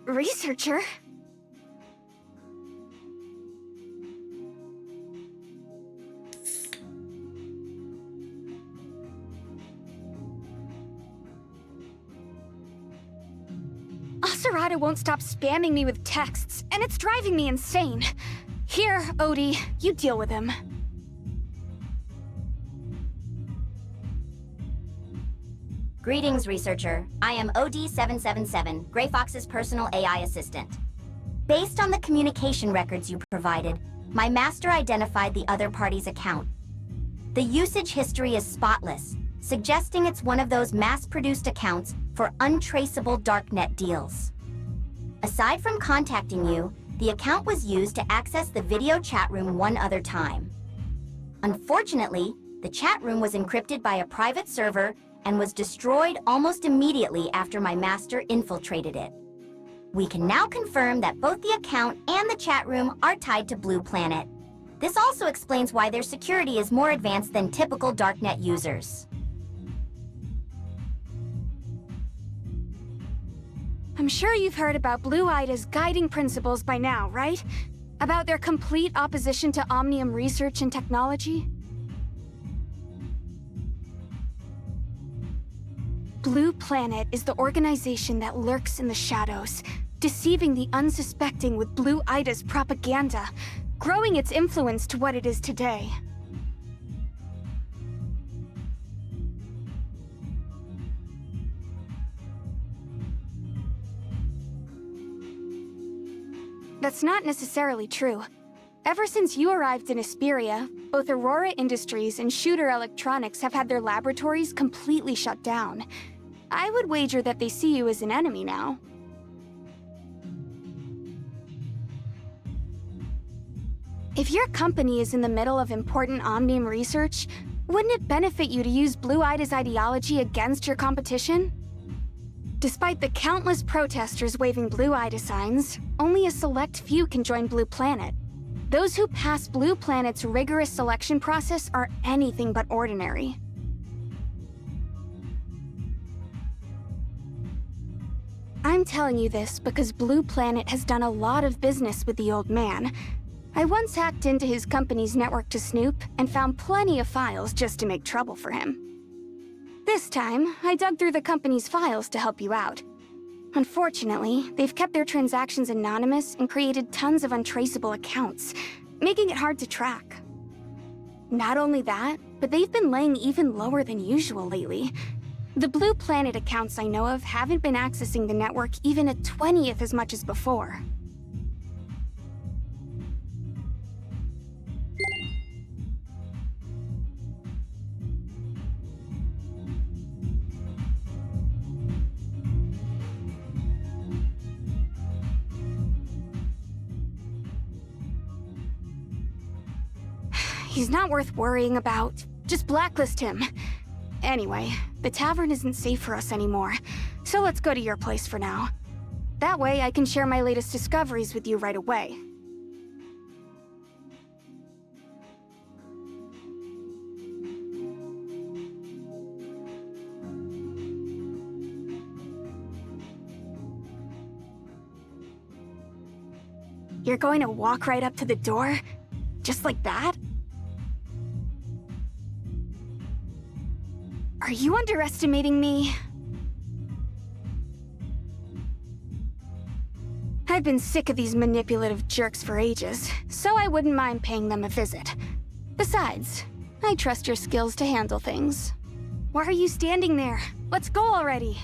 Researcher? Aserada won't stop spamming me with texts, and it's driving me insane. Here, Odie, you deal with him. Greetings, researcher. I am OD-777, Grey Fox's personal AI assistant. Based on the communication records you provided, my master identified the other party's account. The usage history is spotless, suggesting it's one of those mass-produced accounts for untraceable darknet deals. Aside from contacting you, the account was used to access the video chat room one other time. Unfortunately, the chat room was encrypted by a private server and was destroyed almost immediately after my master infiltrated it. We can now confirm that both the account and the chat room are tied to Blue Planet. This also explains why their security is more advanced than typical darknet users. I'm sure you've heard about Blue Ida's guiding principles by now, right? About their complete opposition to Omnium research and technology? Blue Planet is the organization that lurks in the shadows, deceiving the unsuspecting with Blue Ida's propaganda, growing its influence to what it is today. That's not necessarily true. Ever since you arrived in Asperia, both Aurora Industries and Shooter Electronics have had their laboratories completely shut down. I would wager that they see you as an enemy now. If your company is in the middle of important Omnium research, wouldn't it benefit you to use Blue Ida's ideology against your competition? Despite the countless protesters waving Blue Ida signs, only a select few can join Blue Planet. Those who pass Blue Planet's rigorous selection process are anything but ordinary. I'm telling you this because Blue Planet has done a lot of business with the old man. I once hacked into his company's network to snoop and found plenty of files just to make trouble for him. This time, I dug through the company's files to help you out. Unfortunately, they've kept their transactions anonymous and created tons of untraceable accounts, making it hard to track. Not only that, but they've been laying even lower than usual lately. The Blue Planet accounts I know of haven't been accessing the network even a 20th as much as before. He's not worth worrying about. Just blacklist him. Anyway, the tavern isn't safe for us anymore, so let's go to your place for now. That way I can share my latest discoveries with you right away. You're going to walk right up to the door? Just like that? Are you underestimating me? I've been sick of these manipulative jerks for ages, so I wouldn't mind paying them a visit. Besides, I trust your skills to handle things. Why are you standing there? Let's go already!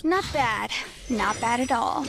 Not bad. Not bad at all.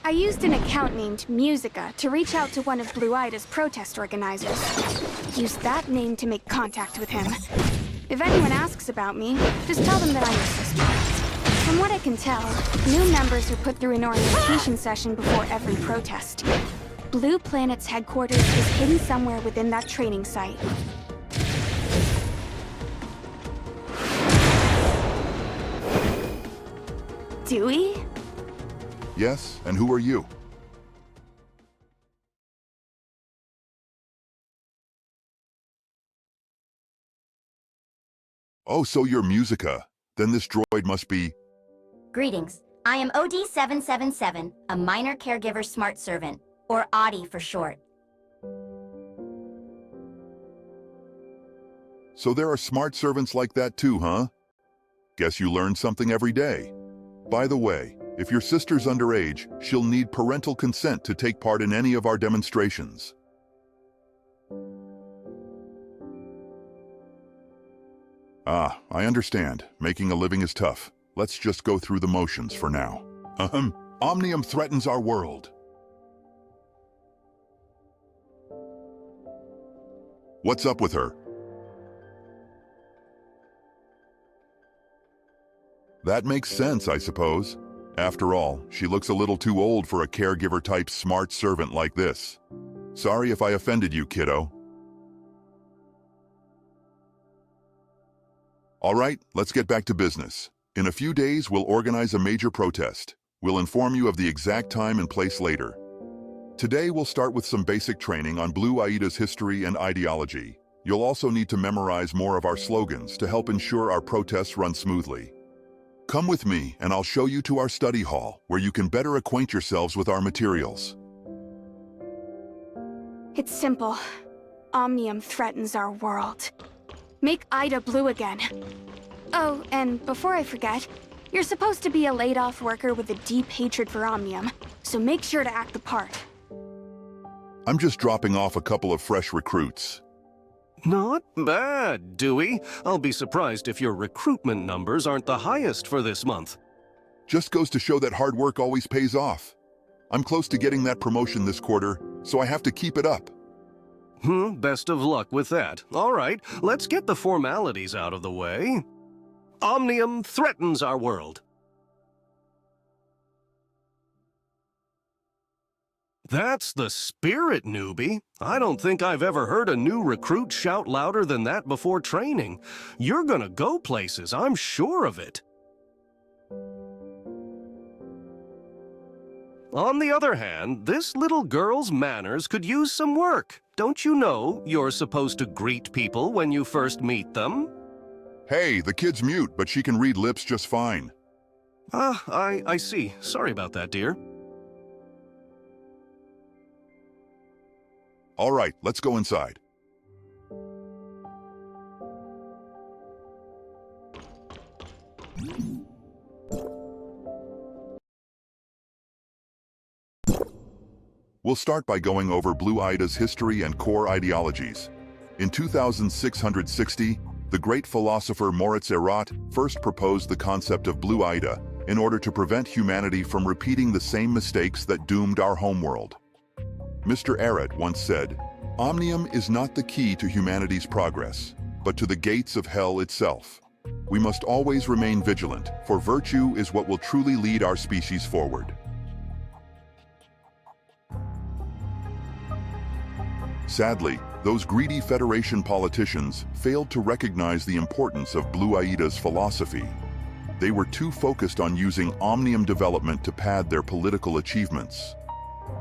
I used an account named Musica to reach out to one of Blue Ida's protest organizers. Used that name to make contact with him. If anyone asks about me, just tell them that I'm your sister. From what I can tell, new members are put through an orientation session before every protest. Blue Planet's headquarters is hidden somewhere within that training site. Dewey? Yes, and who are you? Oh, so you're Musica. Then this droid must be... Greetings. I am OD-777, a minor caregiver smart servant, or Audi for short. So there are smart servants like that too, huh? Guess you learn something every day. By the way, if your sister's underage, she'll need parental consent to take part in any of our demonstrations. Ah, I understand. Making a living is tough. Let's just go through the motions for now. Omnium threatens our world. What's up with her? That makes sense, I suppose. After all, she looks a little too old for a caregiver-type smart servant like this. Sorry if I offended you, kiddo. All right, let's get back to business. In a few days, we'll organize a major protest. We'll inform you of the exact time and place later. Today, we'll start with some basic training on Blue Aida's history and ideology. You'll also need to memorize more of our slogans to help ensure our protests run smoothly. Come with me, and I'll show you to our study hall, where you can better acquaint yourselves with our materials. It's simple. Omnium threatens our world. Make Ida blue again. Oh, and before I forget, you're supposed to be a laid-off worker with a deep hatred for Omnium, so make sure to act the part. I'm just dropping off a couple of fresh recruits. Not bad, Dewey. I'll be surprised if your recruitment numbers aren't the highest for this month. Just goes to show that hard work always pays off. I'm close to getting that promotion this quarter, so I have to keep it up. Best of luck with that. All right, let's get the formalities out of the way. Omnium threatens our world. That's the spirit, newbie. I don't think I've ever heard a new recruit shout louder than that before training. You're gonna go places, I'm sure of it. On the other hand, this little girl's manners could use some work. Don't you know you're supposed to greet people when you first meet them? Hey, the kid's mute, but she can read lips just fine. I see. Sorry about that, dear. All right, let's go inside. We'll start by going over Blue Ida's history and core ideologies. In 2660, the great philosopher Moritz Erat first proposed the concept of Blue Ida in order to prevent humanity from repeating the same mistakes that doomed our homeworld. Mr. Erat once said, "Omnium is not the key to humanity's progress, but to the gates of hell itself. We must always remain vigilant, for virtue is what will truly lead our species forward." Sadly, those greedy Federation politicians failed to recognize the importance of Blue Aida's philosophy. They were too focused on using Omnium development to pad their political achievements.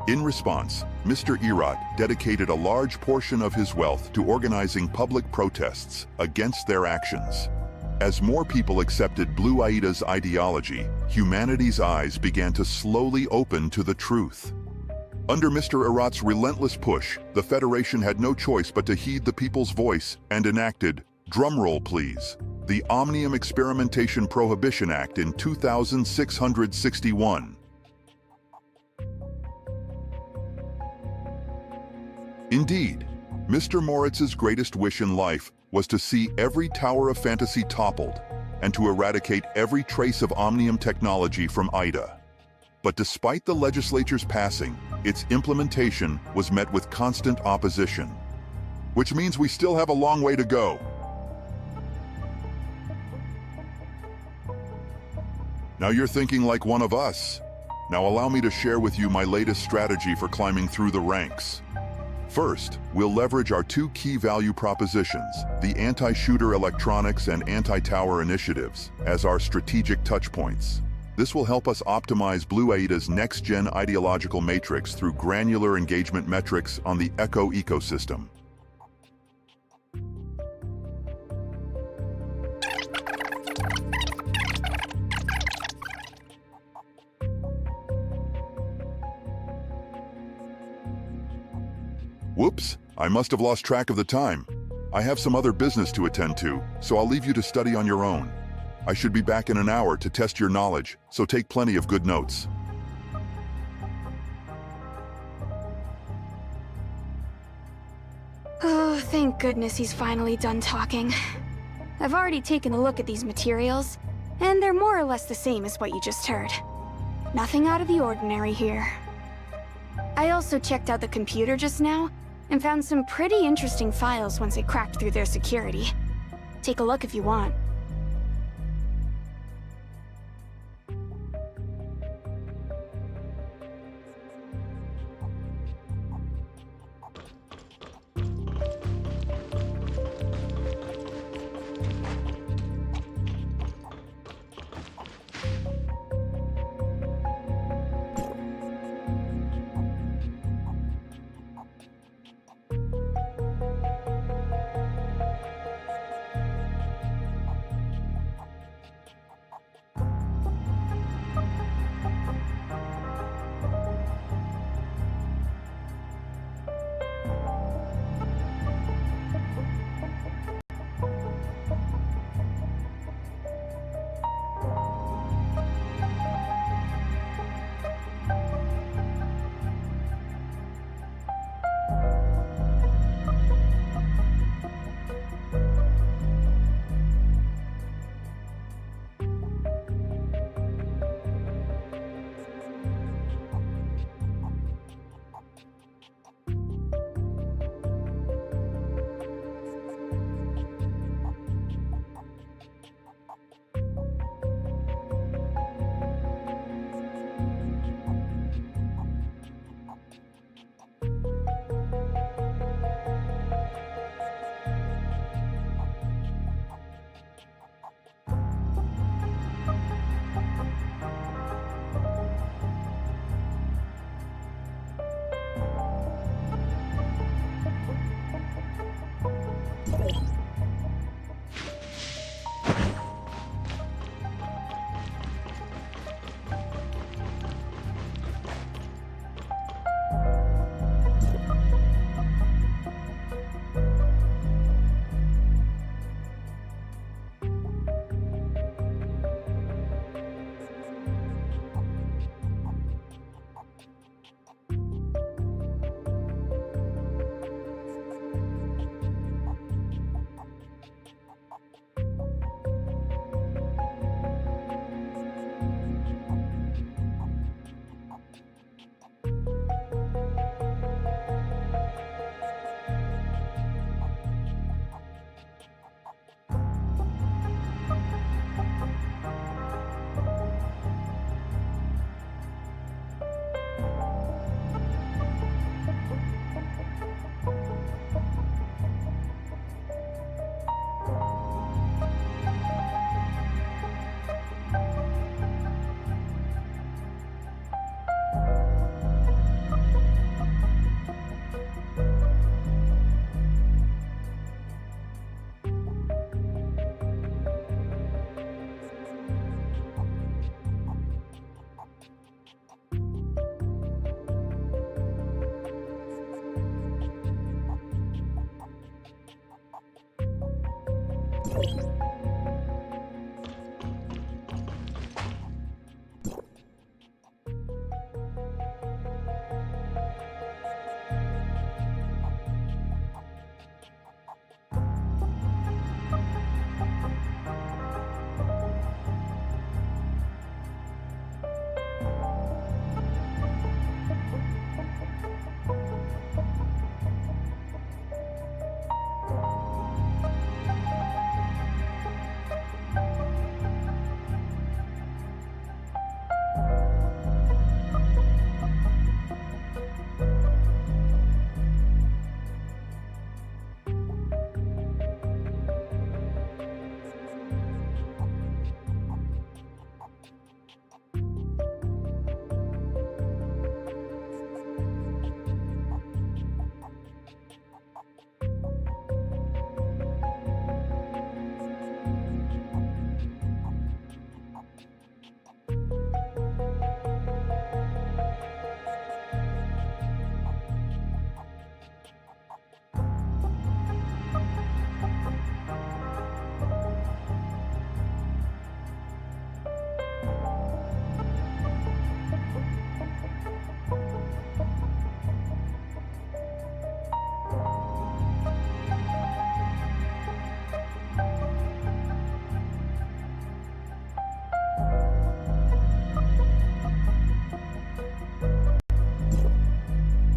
In response, Mr. Erat dedicated a large portion of his wealth to organizing public protests against their actions. As more people accepted Blue Aida's ideology, humanity's eyes began to slowly open to the truth. Under Mr. Erat's relentless push, the Federation had no choice but to heed the people's voice and enacted, drumroll please, the Omnium Experimentation Prohibition Act in 2661. Indeed, Mr. Moritz's greatest wish in life was to see every tower of fantasy toppled and to eradicate every trace of Omnium technology from Ida. But despite the legislature's passing, its implementation was met with constant opposition. Which means we still have a long way to go. Now you're thinking like one of us. Now allow me to share with you my latest strategy for climbing through the ranks. First, we'll leverage our two key value propositions, the anti-shooter electronics and anti-tower initiatives, as our strategic touchpoints. This will help us optimize Blue Aida's next-gen ideological matrix through granular engagement metrics on the Echo ecosystem. Whoops, I must have lost track of the time. I have some other business to attend to, so I'll leave you to study on your own. I should be back in an hour to test your knowledge, so take plenty of good notes. Oh, thank goodness he's finally done talking. I've already taken a look at these materials, and they're more or less the same as what you just heard. Nothing out of the ordinary here. I also checked out the computer just now, and found some pretty interesting files once I cracked through their security. Take a look if you want.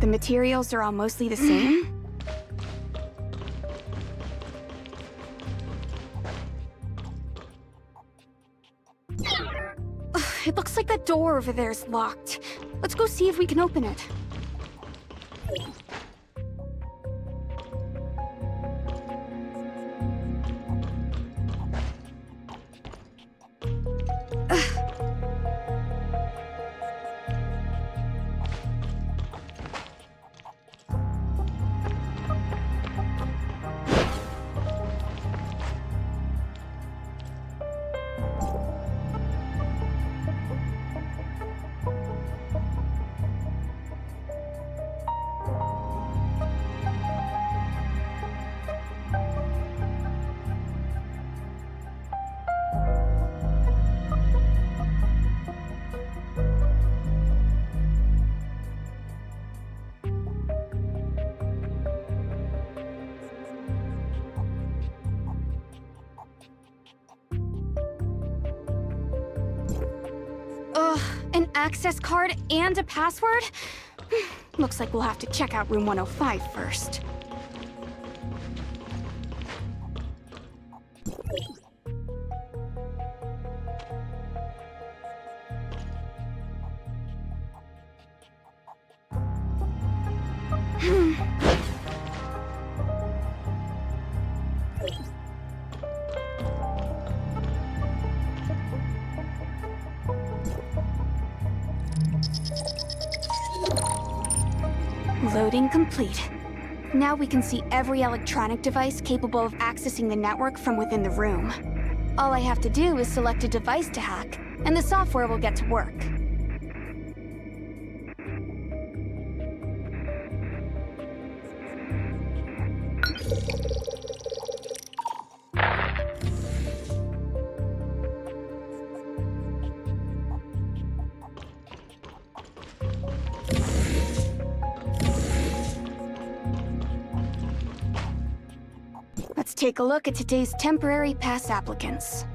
The materials are all mostly the same? It looks like that door over there is locked. Let's go see if we can open it. An access card and a password? Looks like we'll have to check out room 105 first. Loading complete. Now we can see every electronic device capable of accessing the network from within the room. All I have to do is select a device to hack, and the software will get to work. Let's take a look at today's temporary pass applicants.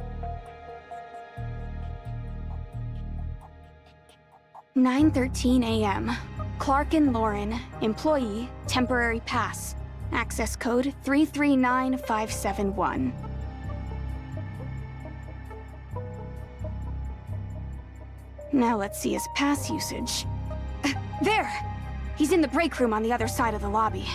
9:13 a.m. Clark and Lauren, employee, temporary pass. Access code 339571. Now let's see his pass usage. There! He's in the break room on the other side of the lobby.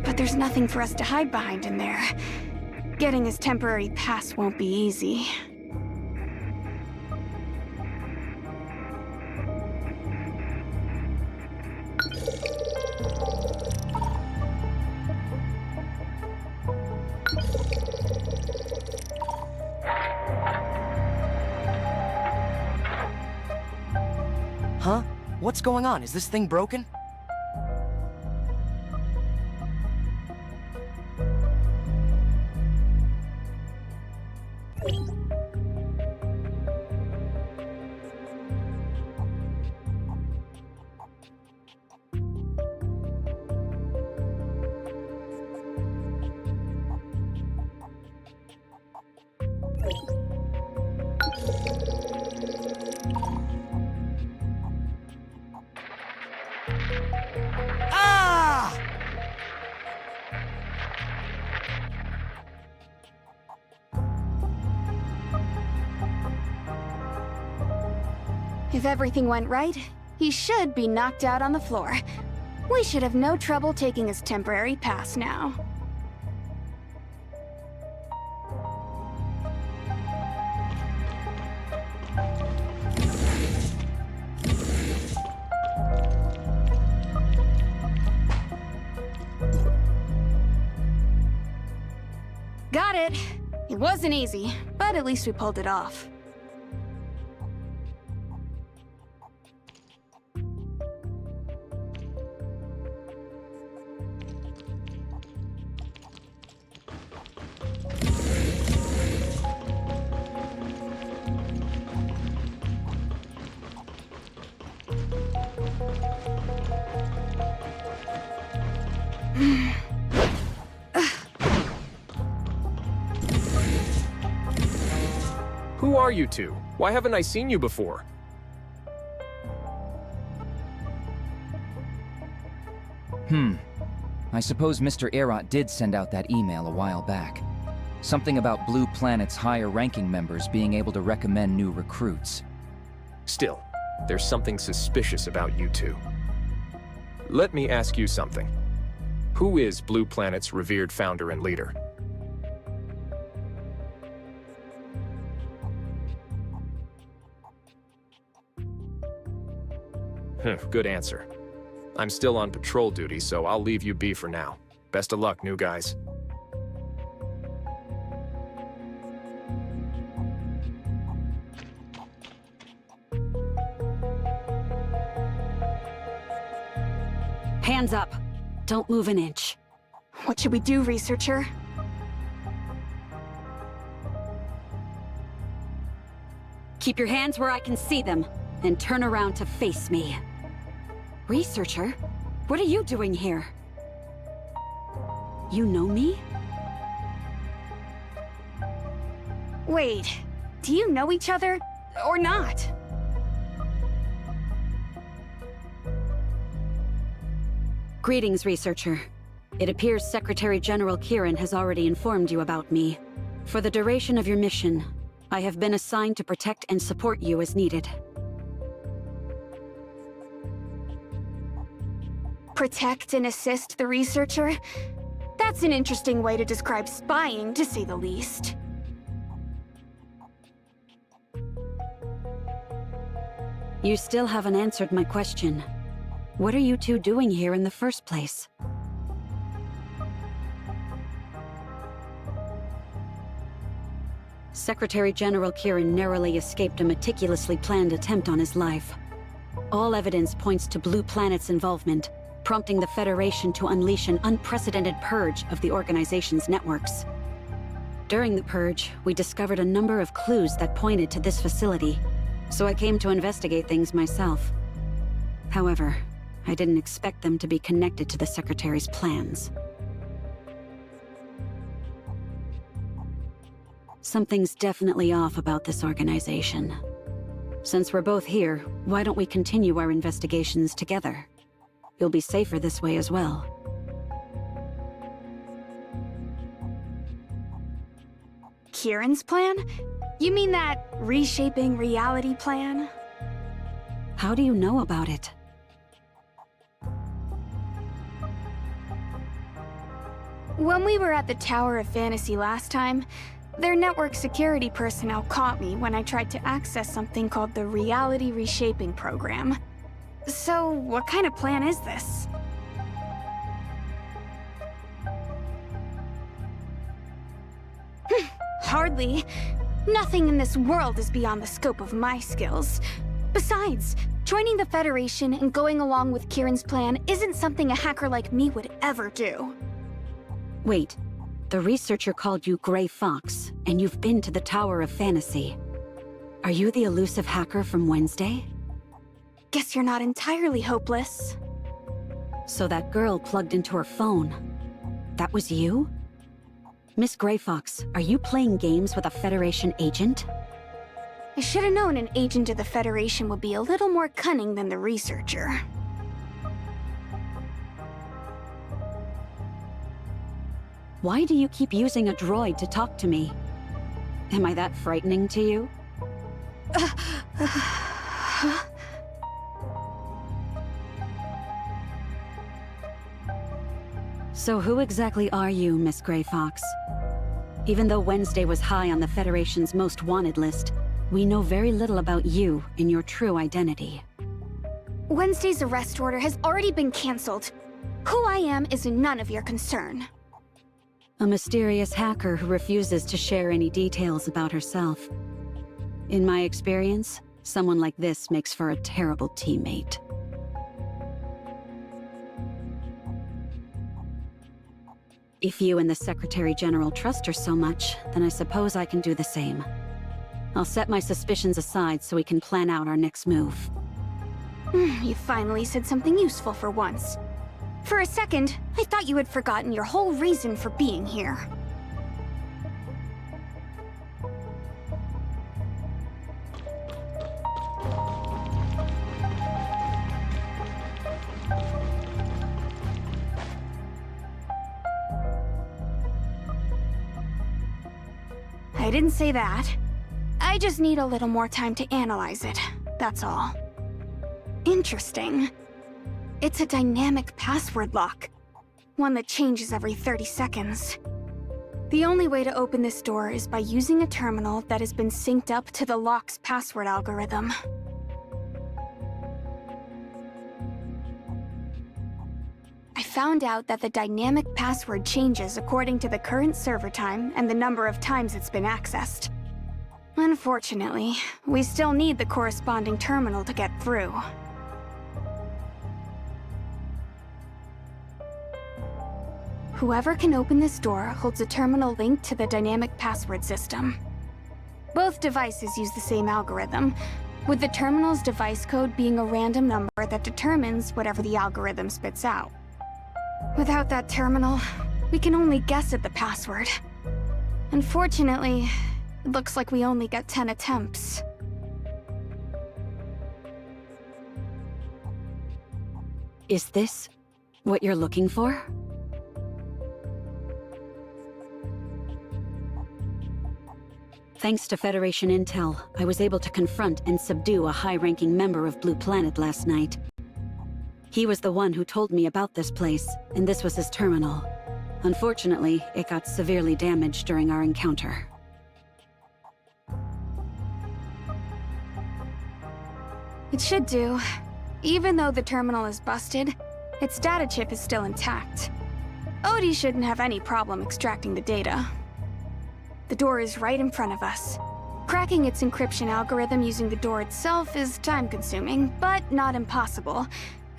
But there's nothing for us to hide behind in there. Getting his temporary pass won't be easy. Huh? What's going on? Is this thing broken? If everything went right, he should be knocked out on the floor. We should have no trouble taking his temporary pass now. Got it! It wasn't easy, but at least we pulled it off. Who are you two? Why haven't I seen you before? I suppose Mr. Erot did send out that email a while back. Something about Blue Planet's higher-ranking members being able to recommend new recruits. Still, there's something suspicious about you two. Let me ask you something. Who is Blue Planet's revered founder and leader? Good answer. I'm still on patrol duty, so I'll leave you be for now. Best of luck, new guys. Hands up. Don't move an inch. What should we do, researcher? Keep your hands where I can see them, and turn around to face me. Researcher? What are you doing here? You know me? Wait, do you know each other? Or not? Greetings, researcher. It appears Secretary General Kieran has already informed you about me. For the duration of your mission, I have been assigned to protect and support you as needed. Protect and assist the researcher? That's an interesting way to describe spying, to say the least. You still haven't answered my question. What are you two doing here in the first place? Secretary General Kieran narrowly escaped a meticulously planned attempt on his life. All evidence points to Blue Planet's involvement, prompting the Federation to unleash an unprecedented purge of the organization's networks. During the purge, we discovered a number of clues that pointed to this facility, so I came to investigate things myself. However, I didn't expect them to be connected to the Secretary's plans. Something's definitely off about this organization. Since we're both here, why don't we continue our investigations together? You'll be safer this way as well. Kieran's plan? You mean that reshaping reality plan? How do you know about it? When we were at the Tower of Fantasy last time, their network security personnel caught me when I tried to access something called the Reality Reshaping Program. So, what kind of plan is this? Hardly. Nothing in this world is beyond the scope of my skills. Besides, joining the Federation and going along with Kieran's plan isn't something a hacker like me would ever do. Wait, the researcher called you Gray Fox, and you've been to the Tower of Fantasy. Are you the elusive hacker from Wednesday? Guess you're not entirely hopeless. So that girl plugged into her phone. That was you? Miss Gray Fox, are you playing games with a Federation agent? I should have known an agent of the Federation would be a little more cunning than the researcher. Why do you keep using a droid to talk to me? Am I that frightening to you? So who exactly are you, Miss Gray Fox? Even though Wednesday was high on the Federation's most wanted list, we know very little about you and your true identity. Wednesday's arrest order has already been cancelled. Who I am is none of your concern. A mysterious hacker who refuses to share any details about herself. In my experience, someone like this makes for a terrible teammate. If you and the Secretary General trust her so much, then I suppose I can do the same. I'll set my suspicions aside so we can plan out our next move. You finally said something useful for once. For a second, I thought you had forgotten your whole reason for being here. I didn't say that. I just need a little more time to analyze it, that's all. Interesting. It's a dynamic password lock. One that changes every 30 seconds. The only way to open this door is by using a terminal that has been synced up to the lock's password algorithm. I found out that the dynamic password changes according to the current server time and the number of times it's been accessed. Unfortunately, we still need the corresponding terminal to get through. Whoever can open this door holds a terminal linked to the dynamic password system. Both devices use the same algorithm, with the terminal's device code being a random number that determines whatever the algorithm spits out. Without that terminal, we can only guess at the password. Unfortunately, it looks like we only get 10 attempts. Is this what you're looking for? Thanks to Federation intel, I was able to confront and subdue a high-ranking member of Blue Planet last night. He was the one who told me about this place, and this was his terminal. Unfortunately, it got severely damaged during our encounter. It should do. Even though the terminal is busted, its data chip is still intact. Odie shouldn't have any problem extracting the data. The door is right in front of us. Cracking its encryption algorithm using the door itself is time-consuming, but not impossible,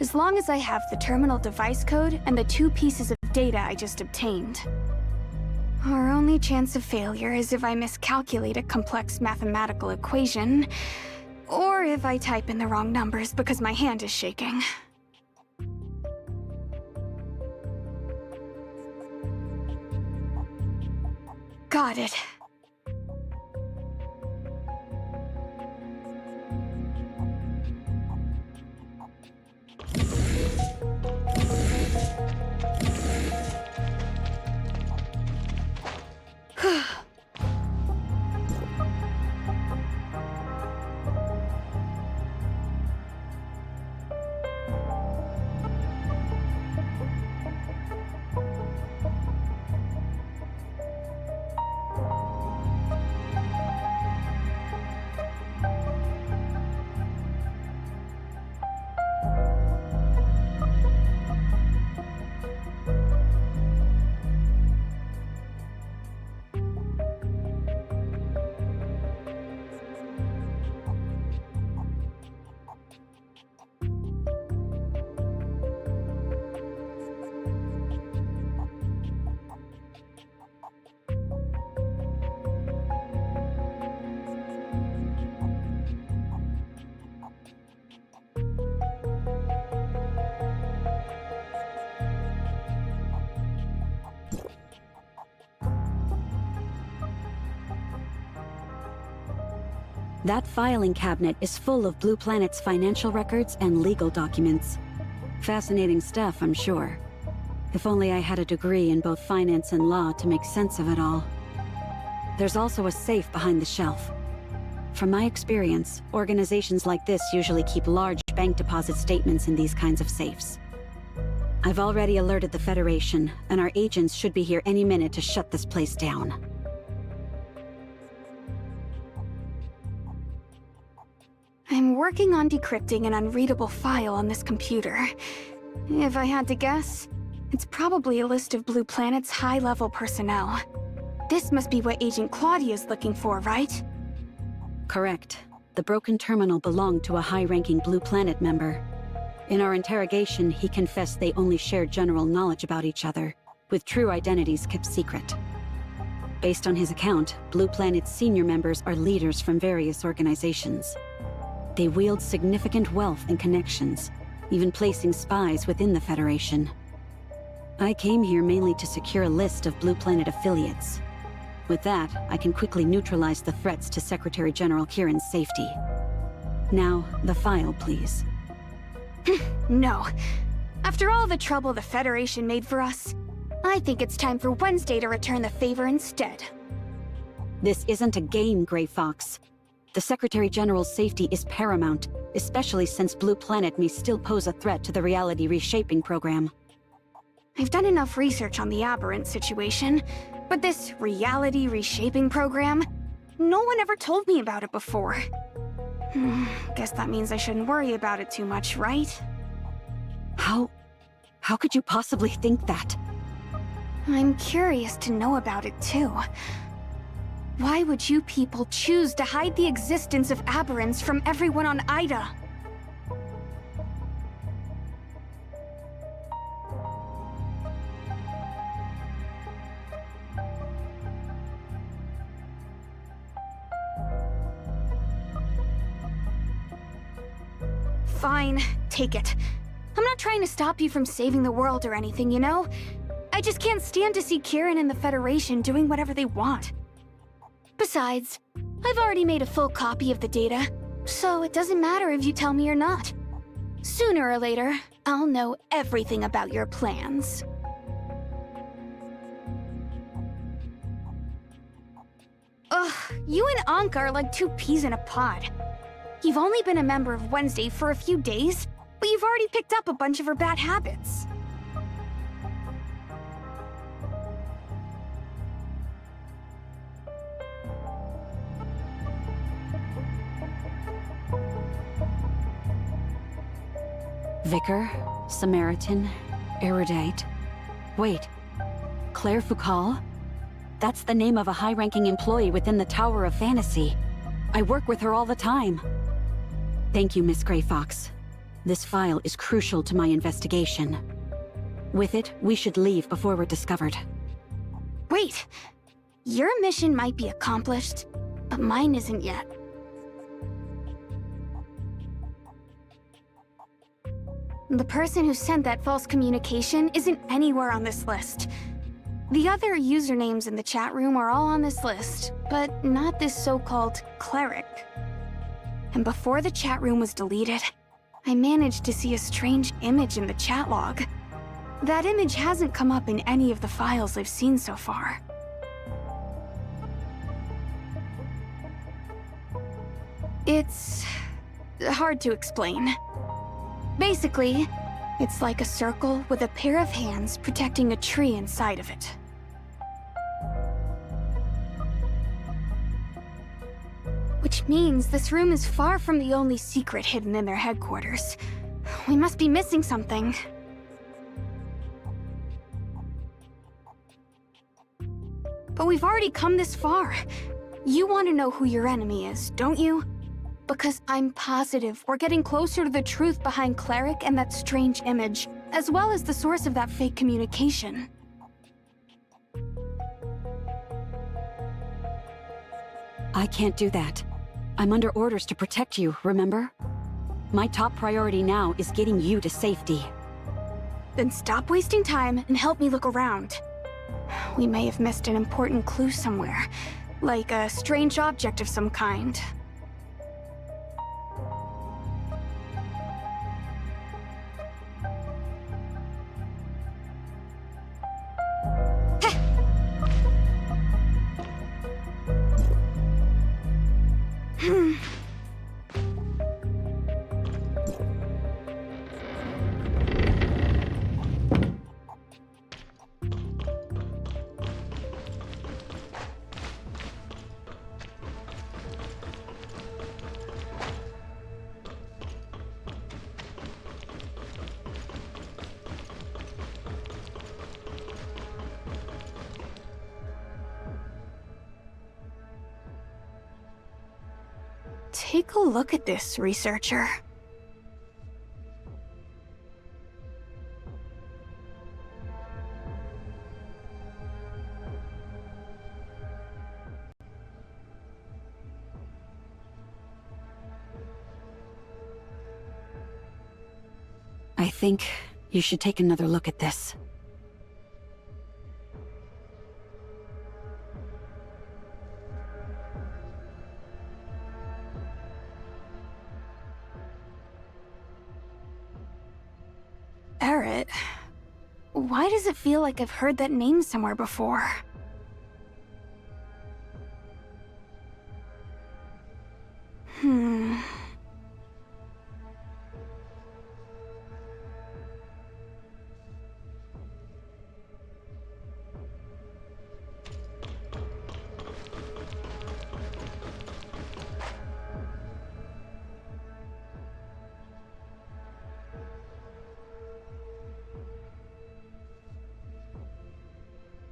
as long as I have the terminal device code and the 2 pieces of data I just obtained. Our only chance of failure is if I miscalculate a complex mathematical equation, or if I type in the wrong numbers because my hand is shaking. Got it. That filing cabinet is full of Blue Planet's financial records and legal documents. Fascinating stuff, I'm sure. If only I had a degree in both finance and law to make sense of it all. There's also a safe behind the shelf. From my experience, organizations like this usually keep large bank deposit statements in these kinds of safes. I've already alerted the Federation, and our agents should be here any minute to shut this place down. I'm working on decrypting an unreadable file on this computer. If I had to guess, it's probably a list of Blue Planet's high-level personnel. This must be what Agent Claudia's looking for, right? Correct. The broken terminal belonged to a high-ranking Blue Planet member. In our interrogation, he confessed they only shared general knowledge about each other, with true identities kept secret. Based on his account, Blue Planet's senior members are leaders from various organizations. They wield significant wealth and connections, even placing spies within the Federation. I came here mainly to secure a list of Blue Planet affiliates. With that, I can quickly neutralize the threats to Secretary General Kieran's safety. Now, the file, please. No. After all the trouble the Federation made for us, I think it's time for Wednesday to return the favor instead. This isn't a game, Gray Fox. The Secretary General's safety is paramount, especially since Blue Planet may still pose a threat to the reality reshaping program. I've done enough research on the Aberrant situation, but this reality reshaping program, no one ever told me about it before. Guess that means I shouldn't worry about it too much, right? How could you possibly think that? I'm curious to know about it too. Why would you people choose to hide the existence of aberrants from everyone on Ida? Fine, take it. I'm not trying to stop you from saving the world or anything, you know? I just can't stand to see Kieran and the Federation doing whatever they want. Besides, I've already made a full copy of the data, so it doesn't matter if you tell me or not. Sooner or later, I'll know everything about your plans. Ugh, you and Anka are like two peas in a pod. You've only been a member of Wednesday for a few days, but you've already picked up a bunch of her bad habits. Vicar, Samaritan, Erudite. Wait, Claire Foucault? That's the name of a high-ranking employee within the Tower of Fantasy. I work with her all the time. Thank you, Miss Gray Fox. This file is crucial to my investigation. With it, we should leave before we're discovered. Wait! Your mission might be accomplished, but mine isn't yet. The person who sent that false communication isn't anywhere on this list. The other usernames in the chat room are all on this list, but not this so-called cleric. And before the chat room was deleted, I managed to see a strange image in the chat log. That image hasn't come up in any of the files I've seen so far. It's hard to explain. Basically, it's like a circle with a pair of hands protecting a tree inside of it. Which means this room is far from the only secret hidden in their headquarters. We must be missing something. But we've already come this far. You want to know who your enemy is, don't you? Because I'm positive we're getting closer to the truth behind Cleric and that strange image, as well as the source of that fake communication. I can't do that. I'm under orders to protect you, remember? My top priority now is getting you to safety. Then stop wasting time and help me look around. We may have missed an important clue somewhere, like a strange object of some kind. Take a look at this, researcher. I think you should take another look at this. Barrett? Why does it feel like I've heard that name somewhere before?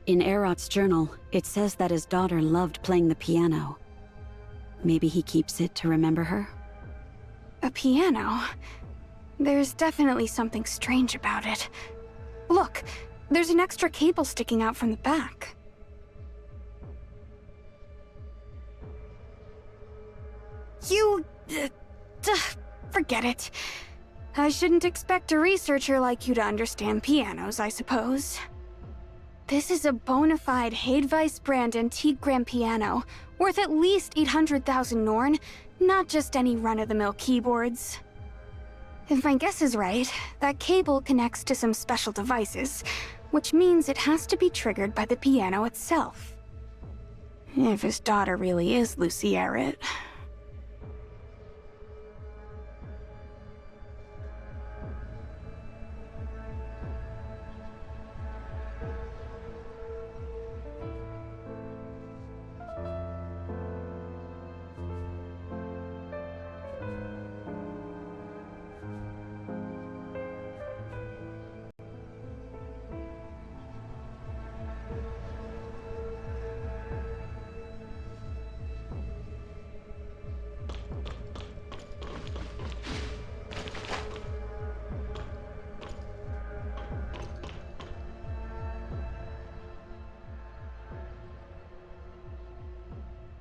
In Erot's journal, it says that his daughter loved playing the piano. Maybe he keeps it to remember her? A piano? There's definitely something strange about it. Look, there's an extra cable sticking out from the back. Forget it. I shouldn't expect a researcher like you to understand pianos, I suppose. This is a bona fide Hadevice brand antique grand piano, worth at least 800,000 Norn, not just any run-of-the-mill keyboards. If my guess is right, that cable connects to some special devices, which means it has to be triggered by the piano itself. If his daughter really is Lucy Errett.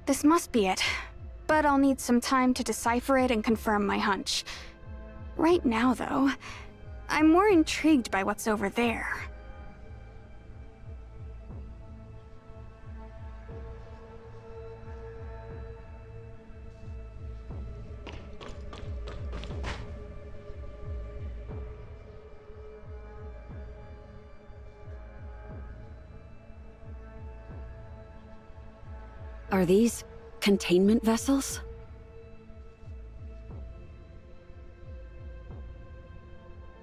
This must be it, but I'll need some time to decipher it and confirm my hunch. Right now, though, I'm more intrigued by what's over there. Are these containment vessels?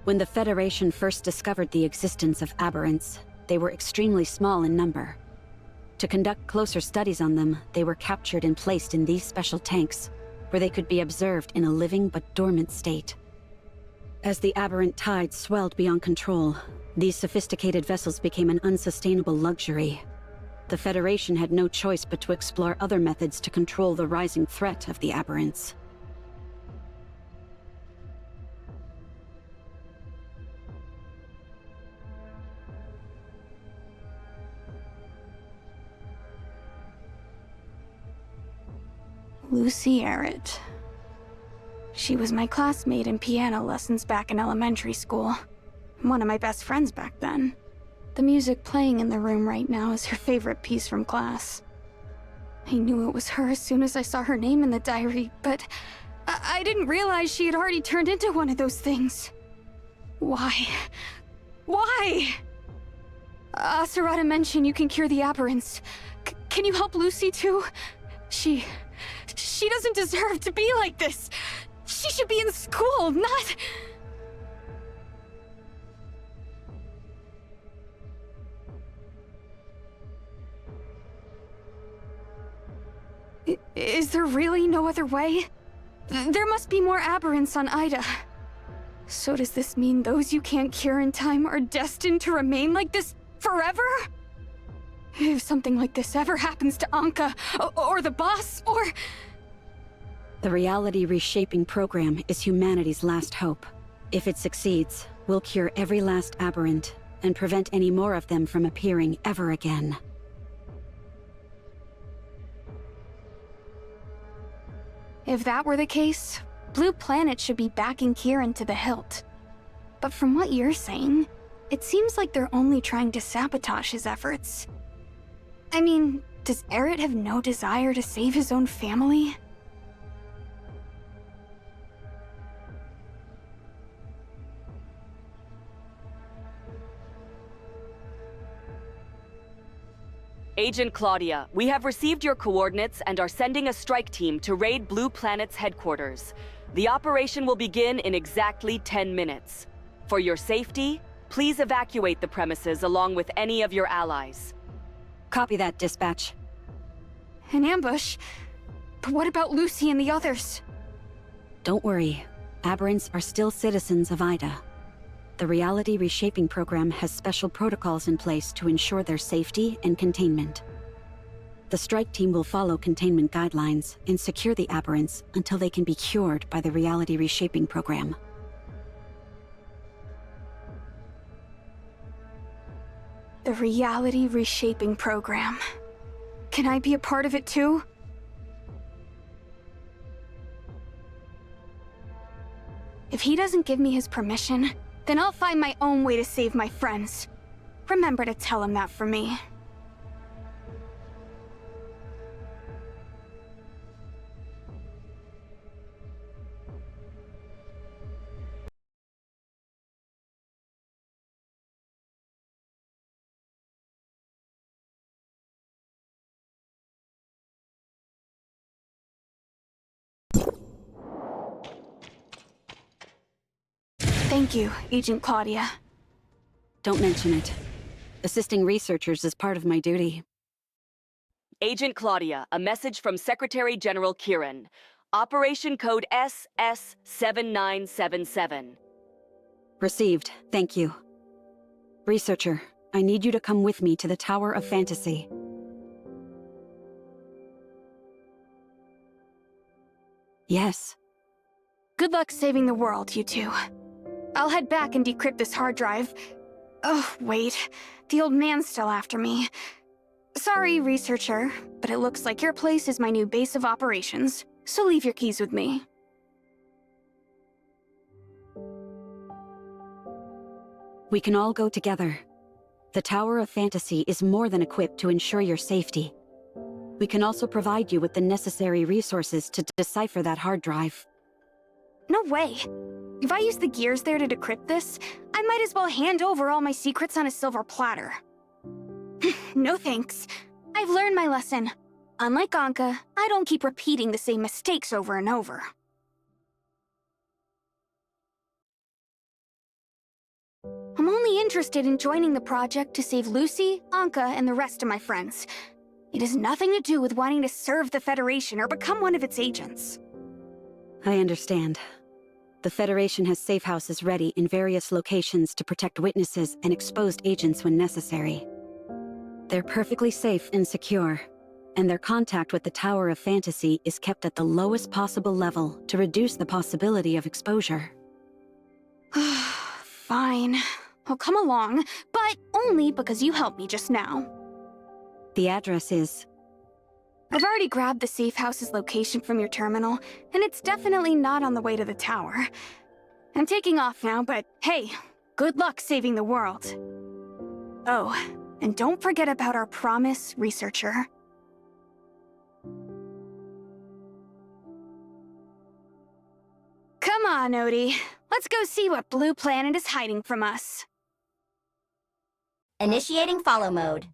When the Federation first discovered the existence of aberrants, they were extremely small in number. To conduct closer studies on them, they were captured and placed in these special tanks, where they could be observed in a living but dormant state. As the aberrant tide swelled beyond control, these sophisticated vessels became an unsustainable luxury. The Federation had no choice but to explore other methods to control the rising threat of the aberrants. Lucy Errett. She was my classmate in piano lessons back in elementary school. One of my best friends back then. The music playing in the room right now is her favorite piece from class. I knew it was her as soon as I saw her name in the diary, but I didn't realize she had already turned into one of those things. Why? Why? Asarada mentioned you can cure the aberrants. Can you help Lucy too? She doesn't deserve to be like this. She should be in school, not... Is there really no other way? There must be more aberrants on Ida. So does this mean those you can't cure in time are destined to remain like this forever? If something like this ever happens to Anka, or the boss, or... The reality reshaping program is humanity's last hope. If it succeeds, we'll cure every last aberrant, and prevent any more of them from appearing ever again. If that were the case, Blue Planet should be backing Kieran to the hilt. But from what you're saying, it seems like they're only trying to sabotage his efforts. I mean, does Errett have no desire to save his own family? Agent Claudia, we have received your coordinates and are sending a strike team to raid Blue Planet's headquarters. The operation will begin in exactly 10 minutes. For your safety, please evacuate the premises along with any of your allies. Copy that, dispatch. An ambush? But what about Lucy and the others? Don't worry. Aberrants are still citizens of Ida. The Reality Reshaping Program has special protocols in place to ensure their safety and containment. The strike team will follow containment guidelines and secure the aberrants until they can be cured by the Reality Reshaping Program. The Reality Reshaping Program. Can I be a part of it too? If he doesn't give me his permission, then I'll find my own way to save my friends. Remember to tell him that for me. Thank you, Agent Claudia. Don't mention it. Assisting researchers is part of my duty. Agent Claudia, a message from Secretary General Kieran. Operation code SS7977. Received. Thank you. Researcher, I need you to come with me to the Tower of Fantasy. Yes. Good luck saving the world, you two. I'll head back and decrypt this hard drive. Oh, wait. The old man's still after me. Sorry, researcher, but it looks like your place is my new base of operations, so leave your keys with me. We can all go together. The Tower of Fantasy is more than equipped to ensure your safety. We can also provide you with the necessary resources to decipher that hard drive. No way. If I use the gears there to decrypt this, I might as well hand over all my secrets on a silver platter. No thanks. I've learned my lesson. Unlike Anka, I don't keep repeating the same mistakes over and over. I'm only interested in joining the project to save Lucy, Anka, and the rest of my friends. It has nothing to do with wanting to serve the Federation or become one of its agents. I understand. The Federation has safe houses ready in various locations to protect witnesses and exposed agents when necessary. They're perfectly safe and secure, and their contact with the Tower of Fantasy is kept at the lowest possible level to reduce the possibility of exposure. Fine. I'll come along, but only because you helped me just now. The address is... I've already grabbed the safe house's location from your terminal, and it's definitely not on the way to the tower. I'm taking off now, but hey, good luck saving the world. Oh, and don't forget about our promise, researcher. Come on, Odie. Let's go see what Blue Planet is hiding from us. Initiating follow mode.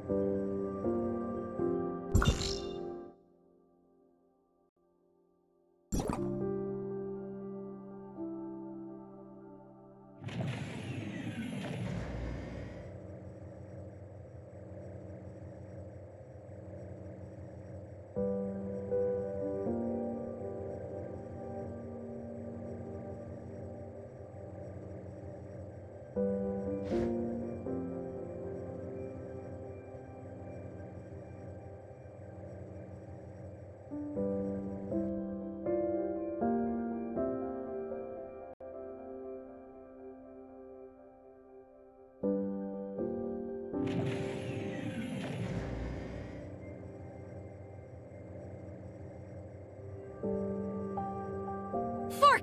Fork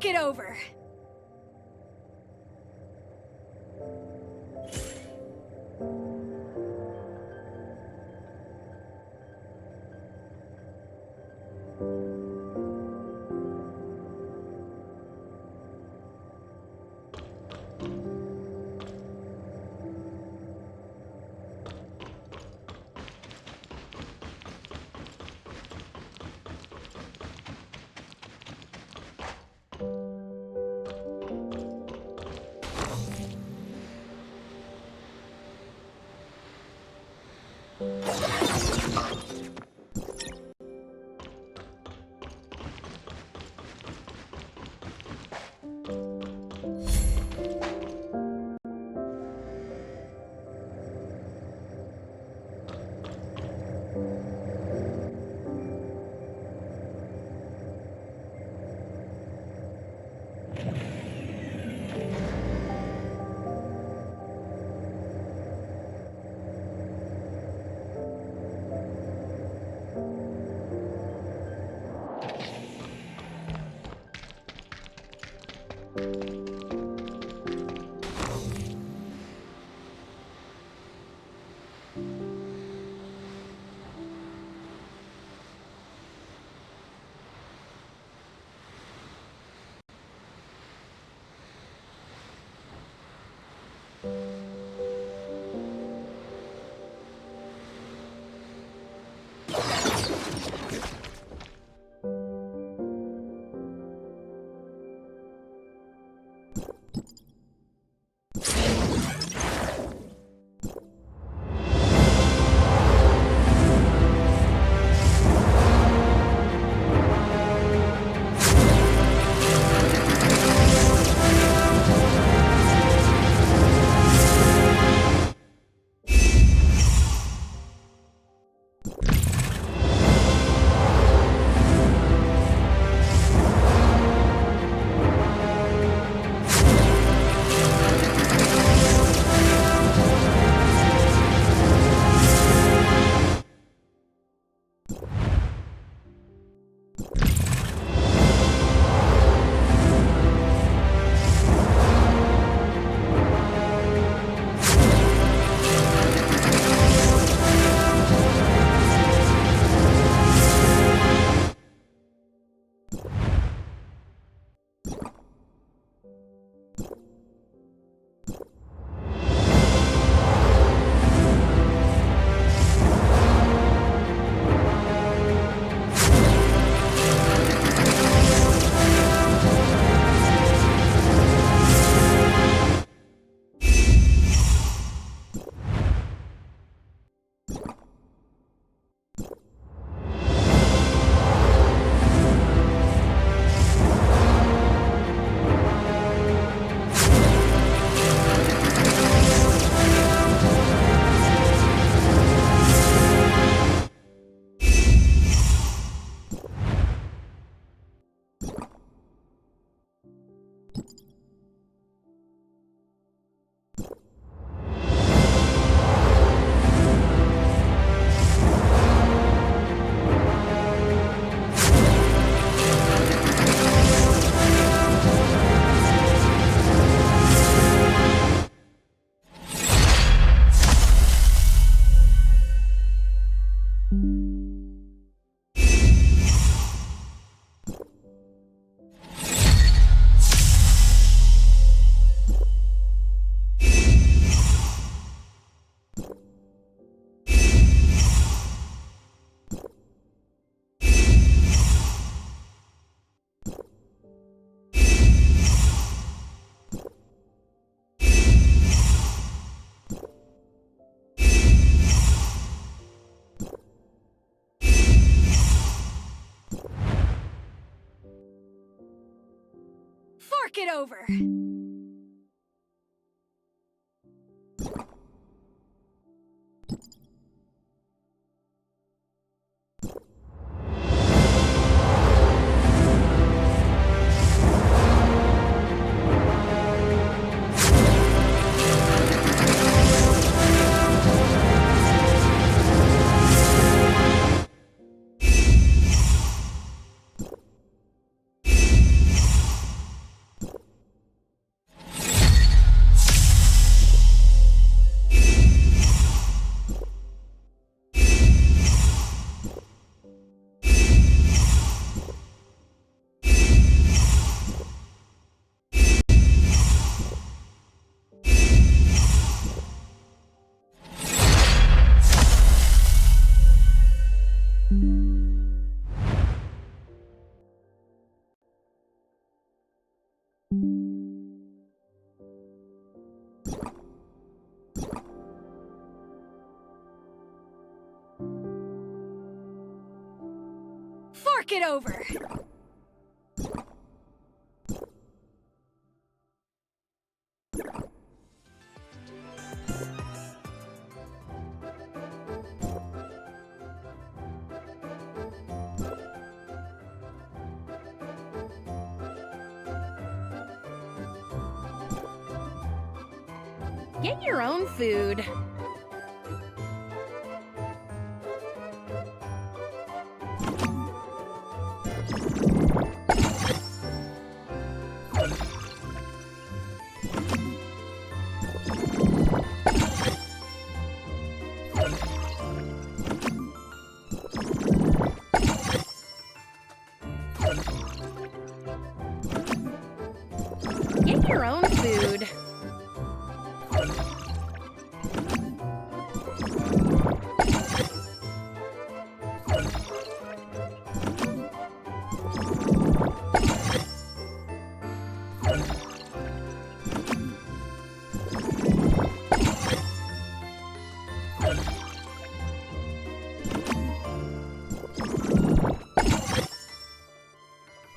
it over! Fork it over! Fork it over! Get your own food. Get your own food.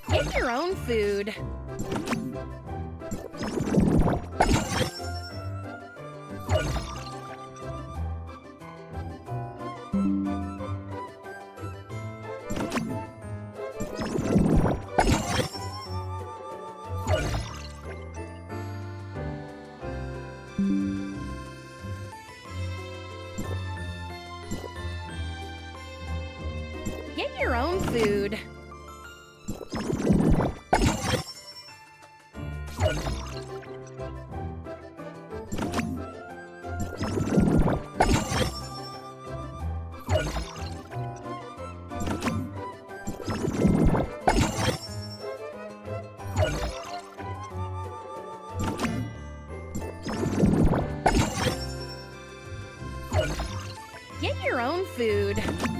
Get your own food. Get your own food. Get your own food.